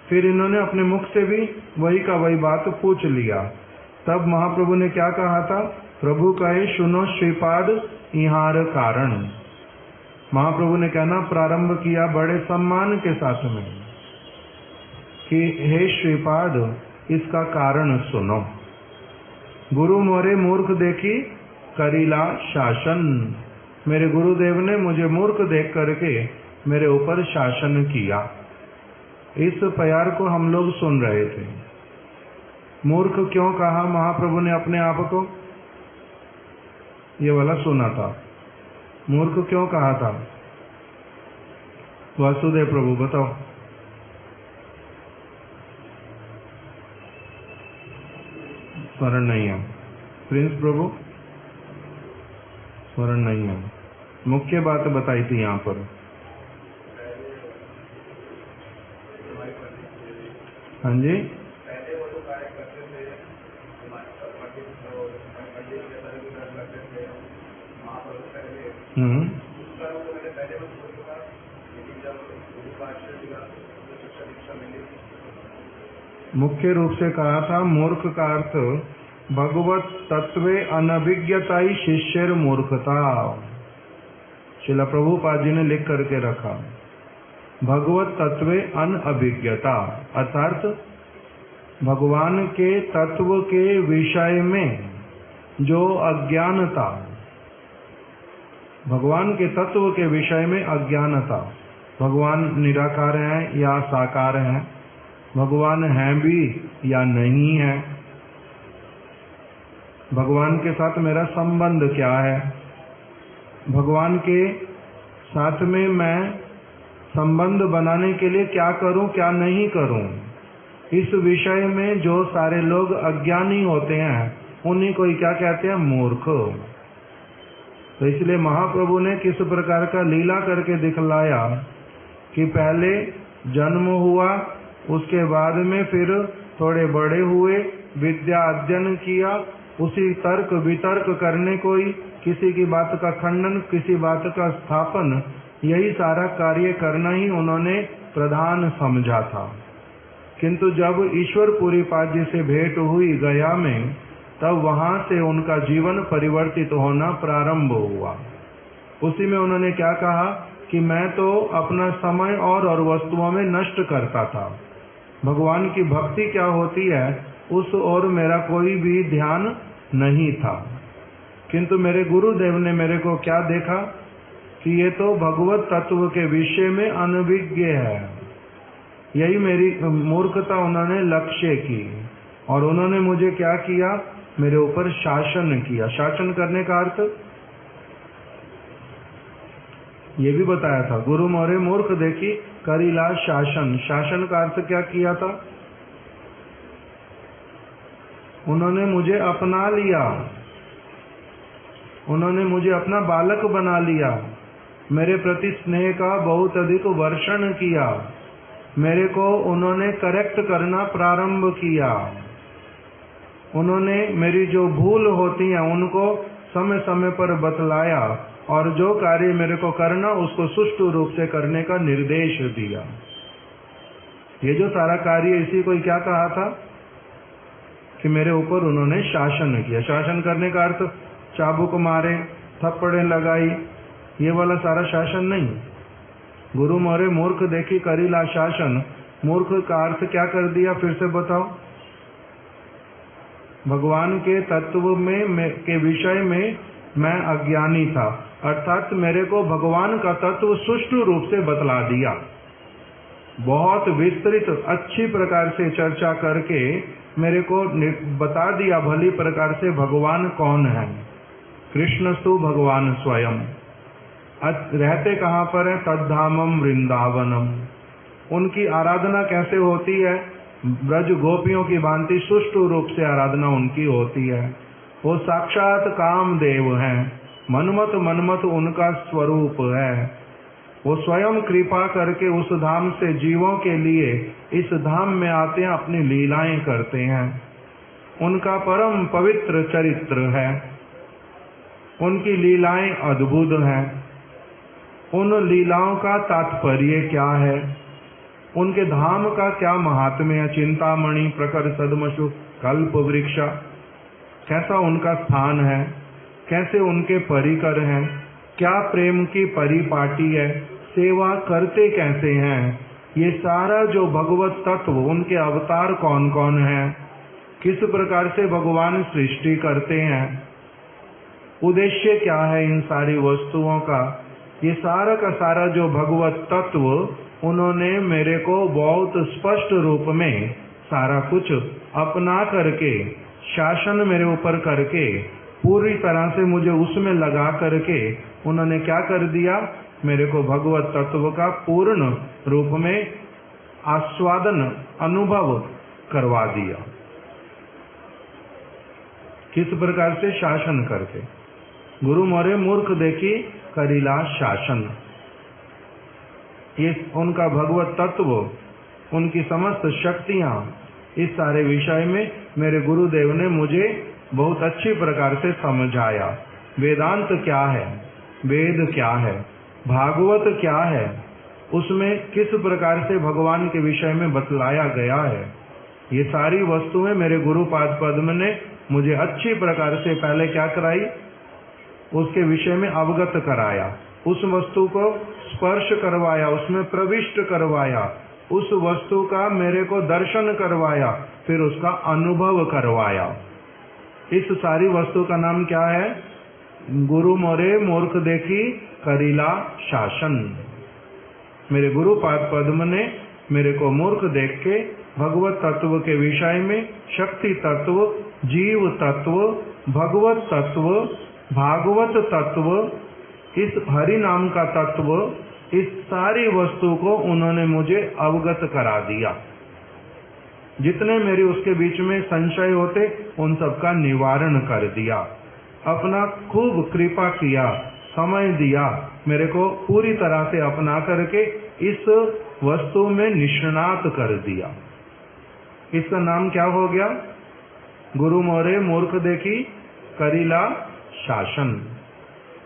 B: फिर इन्होंने अपने मुख से भी वही का वही बात पूछ लिया। तब महाप्रभु ने क्या कहा था? प्रभु कहे सुनो श्रीपाद इहार कारण। महाप्रभु ने कहना प्रारंभ किया बड़े सम्मान के साथ में कि हे श्रीपाद, इसका कारण सुनो। गुरु मोरे मूर्ख देखी करीला शासन। मेरे गुरुदेव ने मुझे मूर्ख देख करके मेरे ऊपर शासन किया। इस प्यार को हम लोग सुन रहे थे। मूर्ख क्यों कहा महाप्रभु ने अपने आप को? ये वाला सुना था। मूर्ख क्यों कहा था? वासुदेव प्रभु बताओ। स्मरण नहीं है। प्रिंस प्रभु स्मरण नहीं है। मुख्य बात बताई थी यहाँ पर। हाँ जी, मुख्य रूप से कहा था मूर्ख का अर्थ भगवत तत्वे अनभिज्ञता ही शिष्यर मूर्खता। श्रील प्रभुपाद जी ने लिख करके रखा, भगवत तत्वे अनभिज्ञता अर्थात भगवान के तत्व के विषय में जो अज्ञानता, भगवान के तत्व के विषय में अज्ञानता। भगवान निराकार है या साकार है, भगवान है भी या नहीं है, भगवान के साथ मेरा संबंध क्या है, भगवान के साथ में मैं संबंध बनाने के लिए क्या करूं क्या नहीं करूं, इस विषय में जो सारे लोग अज्ञानी होते हैं उन्हीं को ही क्या कहते हैं? मूर्ख। तो इसलिए महाप्रभु ने किस प्रकार का लीला करके दिखलाया कि पहले जन्म हुआ, उसके बाद में फिर थोड़े बड़े हुए, विद्या अध्ययन किया, उसी तर्क वितर्क करने को ही, किसी की बात का खंडन, किसी बात का स्थापन, यही सारा कार्य करना ही उन्होंने प्रधान समझा था। किंतु जब ईश्वरपुरी पाद जी से भेंट हुई गया में, तब वहां से उनका जीवन परिवर्तित होना प्रारंभ हुआ। उसी में उन्होंने क्या कहा कि मैं तो अपना समय और वस्तुओं में नष्ट करता था, भगवान की भक्ति क्या होती है उस ओर मेरा कोई भी ध्यान नहीं था। किंतु मेरे गुरुदेव ने मेरे को क्या देखा कि ये तो भगवत तत्व के विषय में अनभिज्ञ है। यही मेरी मूर्खता उन्होंने लक्ष्य की, और उन्होंने मुझे क्या किया? मेरे ऊपर शासन किया। शासन करने का अर्थ ये भी बताया था, गुरु मोरे मूर्ख देखी करीला शासन। शासन का अर्थ क्या किया था? उन्होंने मुझे अपना लिया, उन्होंने मुझे अपना बालक बना लिया, मेरे प्रति स्नेह का बहुत अधिक वर्षण किया, मेरे को उन्होंने करेक्ट करना प्रारंभ किया, उन्होंने मेरी जो भूल होती है उनको समय समय पर बतलाया, और जो कार्य मेरे को करना उसको सुष्ठु रूप से करने का निर्देश दिया। ये जो सारा कार्य, इसी को क्या कहा था? कि मेरे ऊपर उन्होंने शासन किया। शासन करने का अर्थ चाबुक मारे, थप्पड़े लगाई, ये वाला सारा शासन नहीं। गुरु मोरे मूर्ख देखी करीला शासन, मूर्ख का अर्थ क्या कर दिया, फिर से बताओ। भगवान के तत्व के विषय में मैं अज्ञानी था, अर्थात मेरे को भगवान का तत्व सुष्ठु रूप से बतला दिया। बहुत विस्तृत अच्छी प्रकार से चर्चा करके मेरे को बता दिया भली प्रकार से भगवान कौन है। कृष्णस्तु भगवान स्वयं। रहते कहाँ पर है? तद्धामम वृंदावनम। उनकी आराधना कैसे होती है? ब्रज गोपियों की भांति सुष्ठु रूप से आराधना उनकी होती है। वो साक्षात कामदेव हैं, मन्मथ उनका स्वरूप है। वो स्वयं कृपा करके उस धाम से जीवों के लिए इस धाम में आते हैं, अपनी लीलाएं करते हैं। उनका परम पवित्र चरित्र है, उनकी लीलाएं अद्भुत हैं। उन लीलाओं का तात्पर्य क्या है? उनके धाम का क्या महात्म्य है? चिंतामणि, प्रकर सदमशु, कल्प वृक्ष, कैसा उनका स्थान है, कैसे उनके परिकर हैं, क्या प्रेम की परिपाटी है, सेवा करते कैसे हैं, ये सारा जो भगवत तत्व, उनके अवतार कौन कौन हैं, किस प्रकार से भगवान सृष्टि करते हैं, उद्देश्य क्या है इन सारी वस्तुओं का, ये सारा का सारा जो भगवत तत्व उन्होंने मेरे को बहुत स्पष्ट रूप में सारा कुछ अपना करके, शासन मेरे ऊपर करके, पूरी तरह से मुझे उसमें लगा करके उन्होंने क्या कर दिया, मेरे को भगवत तत्व का पूर्ण रूप में आस्वादन अनुभव करवा दिया। किस प्रकार से? शासन करके। गुरु मोरे मूर्ख देखी करीला शासन। ये उनका भगवत तत्व, उनकी समस्त शक्तियां, इस सारे विषय में मेरे गुरुदेव ने मुझे बहुत अच्छी प्रकार से समझाया। वेदांत क्या है, वेद क्या है, भागवत क्या है, उसमें किस प्रकार से भगवान के विषय में बतलाया गया है, ये सारी वस्तुएं मेरे गुरुपाद पद्म ने मुझे अच्छी प्रकार से पहले क्या कराई, उसके विषय में अवगत कराया, उस वस्तु को स्पर्श करवाया, उसमें प्रविष्ट करवाया, उस वस्तु का मेरे को दर्शन करवाया, फिर उसका अनुभव करवाया। इस सारी वस्तु का नाम क्या है? गुरु मोरे मूर्ख देखी करीला शासन। मेरे गुरुपाद पद्म ने मेरे को मूर्ख देख के भगवत तत्व के विषय में शक्ति तत्व, जीव तत्व, भगवत तत्व, भागवत तत्व, इस हरि नाम का तत्व, इस सारी वस्तु को उन्होंने मुझे अवगत करा दिया। जितने मेरे उसके बीच में संशय होते उन सब का निवारण कर दिया। अपना खूब कृपा किया, समय दिया, मेरे को पूरी तरह से अपना करके इस वस्तु में निष्णात कर दिया। इसका नाम क्या हो गया? गुरु मोरे मूर्ख देखी करीला शासन।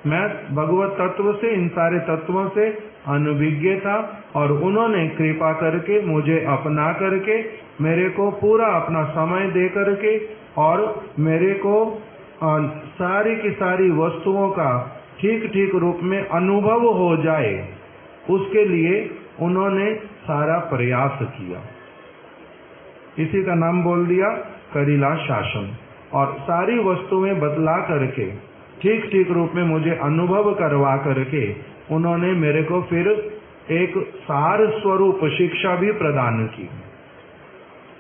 B: मैं भगवत तत्व से, इन सारे तत्वों से अनभिज्ञ था और उन्होंने कृपा करके मुझे अपना करके मेरे को पूरा अपना समय दे करके और मेरे को सारी की सारी वस्तुओं का ठीक ठीक रूप में अनुभव हो जाए, उसके लिए उन्होंने सारा प्रयास किया। इसी का नाम बोल दिया करीला शासन। और सारी वस्तुएं बदला करके ठीक ठीक रूप में मुझे अनुभव करवा करके उन्होंने मेरे को फिर एक सार स्वरूप शिक्षा भी प्रदान की।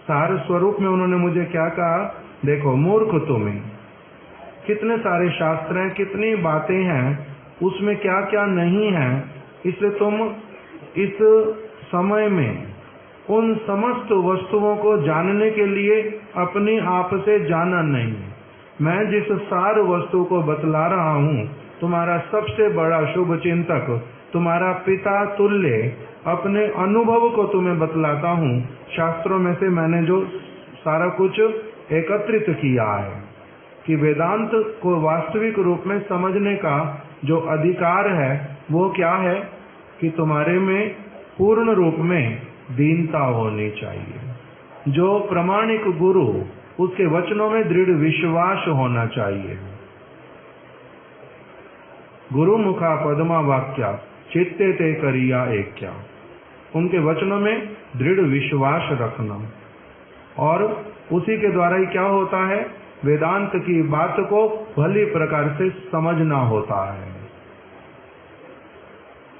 B: सार स्वरूप में उन्होंने मुझे क्या कहा? देखो मूर्ख तुम्हें, कितने सारे शास्त्र हैं, कितनी बातें हैं, उसमें क्या क्या नहीं है, इसलिए तुम इस समय में उन समस्त वस्तुओं को जानने के लिए अपने आप से जाना नहीं। मैं जिस सार वस्तु को बतला रहा हूँ, तुम्हारा सबसे बड़ा शुभ चिंतक, तुम्हारा पिता तुल्य अपने अनुभव को तुम्हें बतलाता हूँ। शास्त्रों में से मैंने जो सारा कुछ एकत्रित किया है कि वेदांत को वास्तविक रूप में समझने का जो अधिकार है वो क्या है कि तुम्हारे में पूर्ण रूप में दीनता होनी चाहिए। जो प्रामाणिक गुरु उसके वचनों में दृढ़ विश्वास होना चाहिए। गुरु मुखा पद्मा वाक्या चित्ते ते करिया एक्या, उनके वचनों में दृढ़ विश्वास रखना, और उसी के द्वारा ही क्या होता है, वेदांत की बात को भली प्रकार से समझना होता है।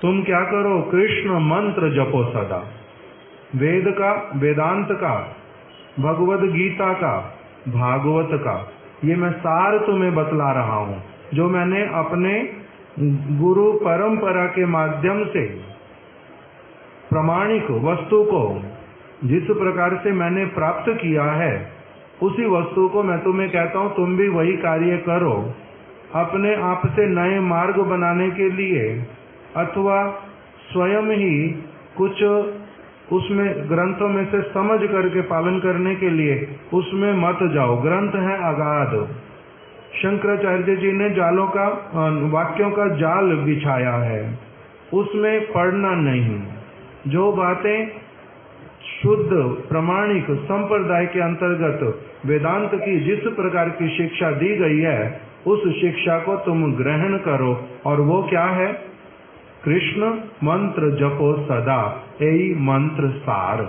B: तुम क्या करो, कृष्ण मंत्र जपो सदा। वेद का, वेदांत का, भगवद गीता का, भागवत का, ये मैं सार तुम्हें बतला रहा हूं, जो मैंने अपने गुरु परंपरा के माध्यम से प्रामाणिक वस्तु को जिस प्रकार से मैंने प्राप्त किया है, उसी वस्तु को मैं तुम्हें कहता हूं, तुम भी वही कार्य करो। अपने आप से नए मार्ग बनाने के लिए अथवा स्वयं ही कुछ उसमें ग्रंथों में से समझ करके पालन करने के लिए उसमें मत जाओ। ग्रंथ है अगाध। शंकराचार्य जी ने जालों का, वाक्यों का जाल बिछाया है, उसमें पढ़ना नहीं। जो बातें शुद्ध प्रामाणिक संप्रदाय के अंतर्गत वेदांत की जिस प्रकार की शिक्षा दी गई है, उस शिक्षा को तुम ग्रहण करो। और वो क्या है, कृष्ण मंत्र जपो सदा, यही मंत्र सार।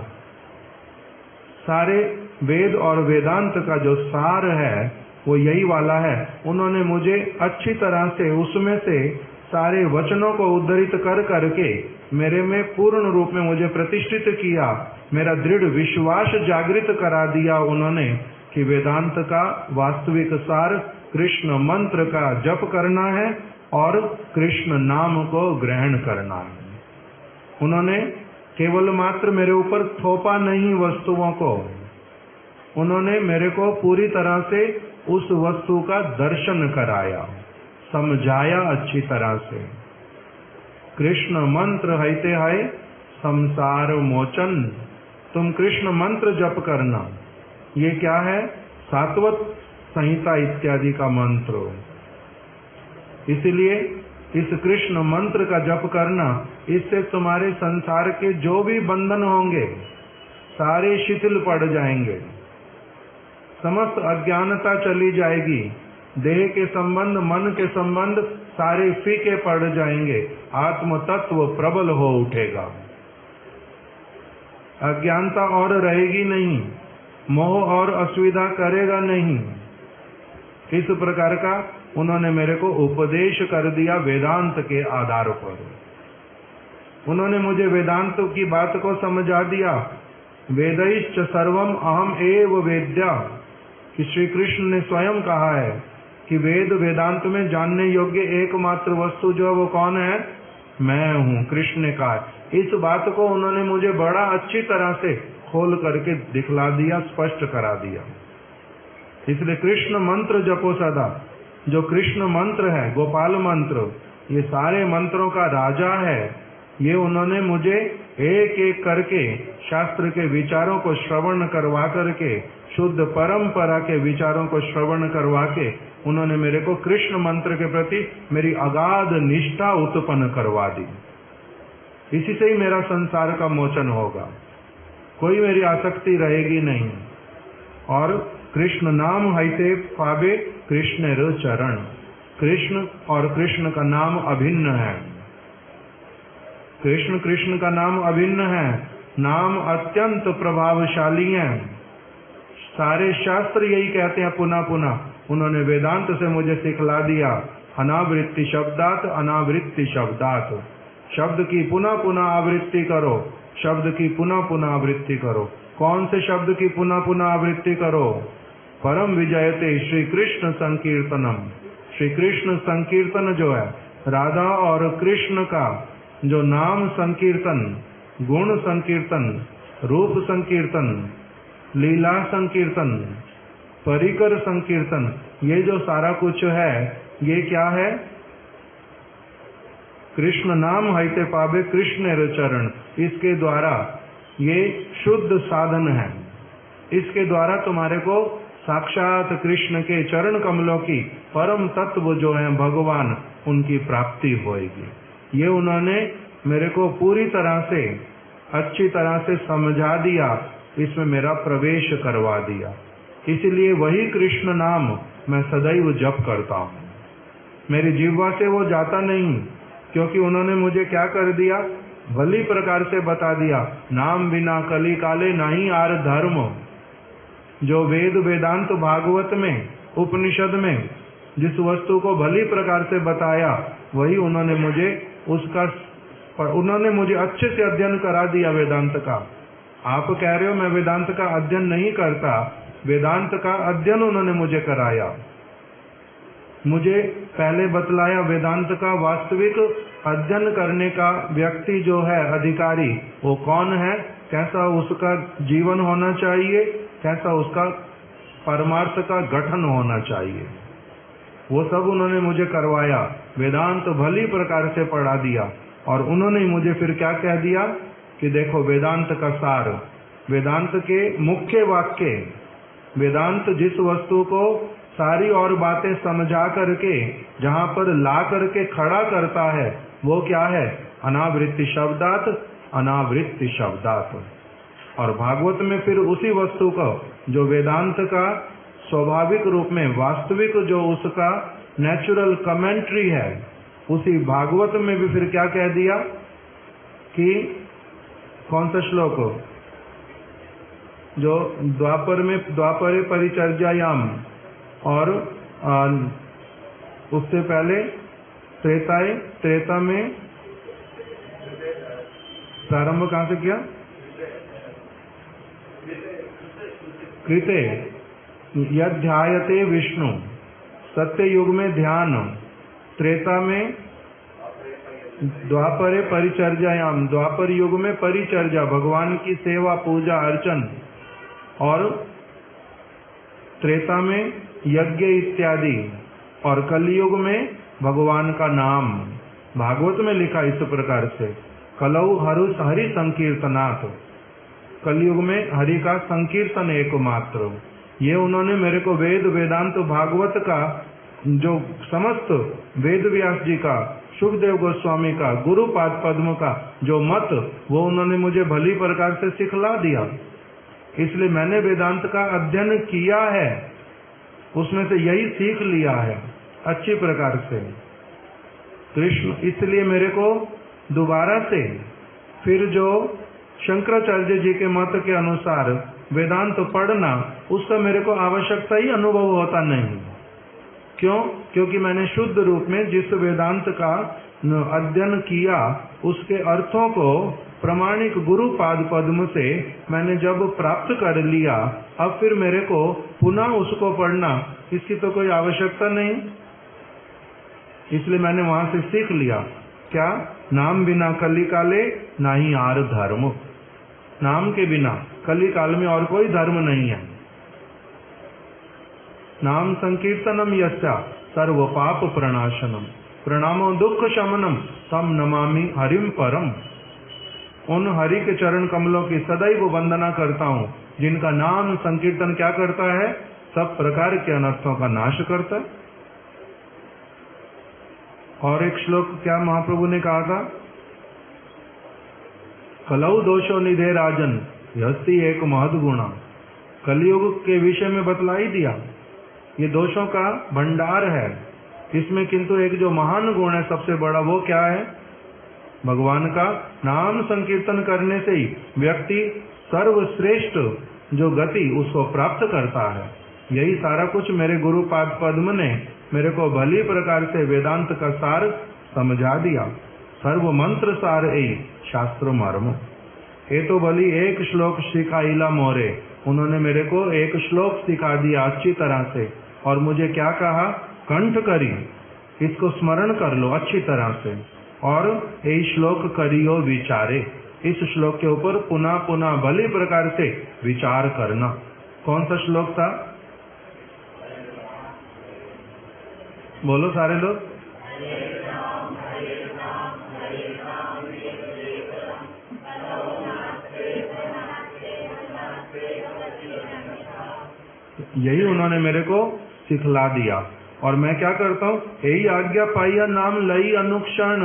B: सारे वेद और वेदांत का जो सार है वो यही वाला है। उन्होंने मुझे अच्छी तरह से उसमें से सारे वचनों को उद्धृत कर करके मेरे में पूर्ण रूप में मुझे प्रतिष्ठित किया, मेरा दृढ़ विश्वास जागृत करा दिया उन्होंने कि वेदांत का वास्तविक सार कृष्ण मंत्र का जप करना है और कृष्ण नाम को ग्रहण करना है। उन्होंने केवल मात्र मेरे ऊपर थोपा नहीं वस्तुओं को, उन्होंने मेरे को पूरी तरह से उस वस्तु का दर्शन कराया, समझाया अच्छी तरह से। कृष्ण मंत्र हैते है संसार मोचन, तुम कृष्ण मंत्र जप करना। ये क्या है, सात्वत संहिता इत्यादि का मंत्र। इसलिए इस कृष्ण मंत्र का जप करना, इससे तुम्हारे संसार के जो भी बंधन होंगे सारे शिथिल पड़ जाएंगे, समस्त अज्ञानता चली जाएगी, देह के संबंध, मन के संबंध सारे फीके पड़ जाएंगे, आत्म तत्व प्रबल हो उठेगा, अज्ञानता और रहेगी नहीं, मोह और असुविधा करेगा नहीं। इस प्रकार का उन्होंने मेरे को उपदेश कर दिया वेदांत के आधार पर। उन्होंने मुझे वेदांत की बात को समझा दिया। वेदैश्च सर्वम अहम एव वेद्या, कि श्री कृष्ण ने स्वयं कहा है कि वेद वेदांत में जानने योग्य एकमात्र वस्तु जो है वो कौन है, मैं हूँ। कृष्ण ने कहा। इस बात को उन्होंने मुझे बड़ा अच्छी तरह से खोल करके दिखला दिया, स्पष्ट करा दिया। इसलिए कृष्ण मंत्र जपो सदा। जो कृष्ण मंत्र है, गोपाल मंत्र, ये सारे मंत्रों का राजा है। ये उन्होंने मुझे एक एक करके शास्त्र के विचारों को श्रवण करवा करके, शुद्ध परंपरा के विचारों को श्रवण करवा के, उन्होंने मेरे को कृष्ण मंत्र के प्रति मेरी अगाध निष्ठा उत्पन्न करवा दी। इसी से ही मेरा संसार का मोचन होगा, कोई मेरी आसक्ति रहेगी नहीं। और कृष्ण नाम हैते पावे कृष्ण र चरण। कृष्ण और कृष्ण का नाम अभिन्न है। कृष्ण कृष्ण का नाम अभिन्न है। नाम अत्यंत प्रभावशाली है। सारे शास्त्र यही कहते हैं पुनः पुनः। उन्होंने वेदांत से मुझे सिखला दिया, अनावृत्ति शब्दात, अनावृत्ति शब्दात। शब्द की पुनः पुनः आवृत्ति करो, शब्द की पुनः पुनः आवृत्ति करो। कौन से शब्द की पुनः पुनः आवृत्ति करो? परम विजयते श्री कृष्ण संकीर्तनम। श्री कृष्ण संकीर्तन जो है, राधा और कृष्ण का जो नाम संकीर्तन, गुण संकीर्तन, रूप संकीर्तन, लीला संकीर्तन, परिकर संकीर्तन, ये जो सारा कुछ है, ये क्या है? कृष्ण नाम हैते पावे कृष्ण रे चरण। इसके द्वारा ये शुद्ध साधन है। इसके द्वारा तुम्हारे को साक्षात कृष्ण के चरण कमलों की परम तत्व जो है भगवान, उनकी प्राप्ति होएगी। ये उन्होंने मेरे को पूरी तरह से अच्छी तरह से समझा दिया, इसमें मेरा प्रवेश करवा दिया। इसलिए वही कृष्ण नाम मैं सदैव जप करता हूँ। मेरी जिह्वा से वो जाता नहीं, क्योंकि उन्होंने मुझे क्या कर दिया, भली प्रकार से बता दिया, नाम बिना कली काले नहीं आर धर्म। जो वेद वेदांत भागवत में उपनिषद में जिस वस्तु को भली प्रकार से बताया, वही उन्होंने मुझे अच्छे से अध्ययन करा दिया वेदांत का। आप कह रहे हो मैं वेदांत का अध्ययन नहीं करता, वेदांत का अध्ययन उन्होंने मुझे कराया। मुझे पहले बतलाया वेदांत का वास्तविक अध्ययन करने का व्यक्ति जो है अधिकारी, वो कौन है, कैसा उसका जीवन होना चाहिए, कैसा उसका परमार्थ का गठन होना चाहिए, वो सब उन्होंने मुझे करवाया। वेदांत भली प्रकार से पढ़ा दिया। और उन्होंने मुझे फिर क्या कह दिया कि देखो वेदांत का सार, वेदांत के मुख्य वाक्य, वेदांत जिस वस्तु को सारी और बातें समझा करके जहाँ पर ला करके खड़ा करता है, वो क्या है, अनावृत्ति शब्दात, अनावृत्ति शब्दात। और भागवत में फिर उसी वस्तु को जो वेदांत का स्वाभाविक रूप में वास्तविक जो उसका नेचुरल कमेंट्री है, उसी भागवत में भी फिर क्या कह दिया कि कौन सा श्लोक जो द्वापरे परिचर्यायाम, और उससे पहले त्रेता में प्रारंभ कहां से किया, कृते यध्यायते विष्णु, सत्य युग में ध्यान, त्रेता में द्वापरे परिचर्यायाम, द्वापर युग में परिचर्या भगवान की सेवा पूजा अर्चन, और त्रेता में यज्ञ इत्यादि, और कलयुग में भगवान का नाम। भागवत में लिखा इस प्रकार से, कलौ हरि संकीर्तनात्, कलयुग में हरि का संकीर्तन एकमात्र। ये उन्होंने मेरे को वेद वेदांत भागवत का जो समस्त वेद व्यास जी का, सुखदेव गोस्वामी का, गुरुपाद पद्म का जो मत, वो उन्होंने मुझे भली प्रकार से सिखला दिया। इसलिए मैंने वेदांत का अध्ययन किया है, उसमें से यही सीख लिया है अच्छी प्रकार से। कृष्ण इसलिए मेरे को दोबारा से फिर जो शंकराचार्य जी के मत के अनुसार वेदांत पढ़ना, उसका मेरे को आवश्यकता ही अनुभव होता नहीं। क्यों? क्योंकि मैंने शुद्ध रूप में जिस वेदांत का अध्ययन किया, उसके अर्थों को प्रमाणिक गुरु पाद पद्म से मैंने जब प्राप्त कर लिया, अब फिर मेरे को पुनः उसको पढ़ना, इसकी तो कोई आवश्यकता नहीं। इसलिए मैंने वहां से सीख लिया क्या, नाम बिना कली काले नहीं आर धर्म। नाम के बिना कली काल में और कोई धर्म नहीं है। नाम संकीर्तनम यस्या सर्व पाप प्रणाशनम, प्रणामो दुख शमनम, तम नमामि हरिम परम। उन हरि के चरण कमलों की सदैव वंदना करता हूँ, जिनका नाम संकीर्तन क्या करता है, सब प्रकार के अनर्थों का नाश करता है। और एक श्लोक क्या महाप्रभु ने कहा था, कलौ दोषो निधे राजन यस्ति एक महद गुणा। कलयुग के विषय में बतला ही दिया, ये दोषों का भंडार है, इसमें किंतु एक जो महान गुण है सबसे बड़ा, वो क्या है, भगवान का नाम संकीर्तन करने से ही व्यक्ति सर्वश्रेष्ठ जो गति उसको प्राप्त करता है। यही सारा कुछ मेरे गुरुपाद पद्म ने मेरे को भली प्रकार से वेदांत का सार समझा दिया। सर्व मंत्र सार ए शास्त्र मर्म। ये तो भली एक श्लोक सिखाइला मोरे, उन्होंने मेरे को एक श्लोक सिखा दिया अच्छी तरह से, और मुझे क्या कहा, कंठ करी, इसको स्मरण कर लो अच्छी तरह से, और ये श्लोक करियो विचारे, इस श्लोक के ऊपर पुनः पुनः भली प्रकार से विचार करना। कौन सा श्लोक था, बोलो सारे लोग। यही उन्होंने मेरे को सिखला दिया, और मैं क्या करता हूँ, यही आज्ञा पाइया नाम लई अनुक्षण।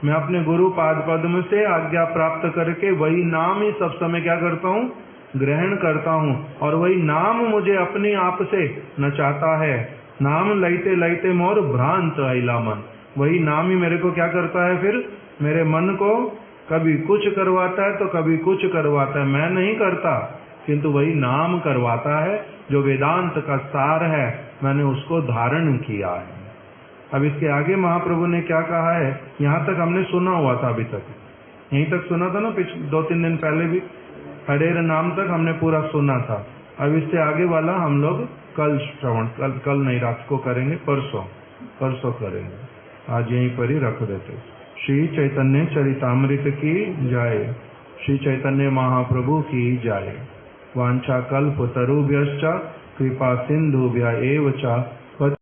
B: मैं अपने गुरु पाद पद्म से आज्ञा प्राप्त करके वही नाम ही सब समय क्या करता हूँ, ग्रहण करता हूँ और वही नाम मुझे अपने आप से नचाता है। नाम लैते लैते मोर भ्रांत अइला मन, वही नाम ही मेरे को क्या करता है, फिर मेरे मन को कभी कुछ करवाता है तो कभी कुछ करवाता है। मैं नहीं करता, किंतु वही नाम करवाता है। जो वेदांत का सार है मैंने उसको धारण किया है। अब इसके आगे महाप्रभु ने क्या कहा है, यहाँ तक हमने सुना हुआ था, अभी तक यहीं तक सुना था ना, पिछले 2-3 दिन पहले भी हरेर नाम तक हमने पूरा सुना था। अब इससे आगे वाला हम लोग कल श्रवण, कल नहीं, रात को करेंगे, परसों करेंगे, आज यहीं पर ही रख देते। श्री चैतन्य चरितामृत की जय, श्री चैतन्य महाप्रभु की जय। वांछा कल्पतरुभ्यश्च कृपा सिंधुभ्य एव च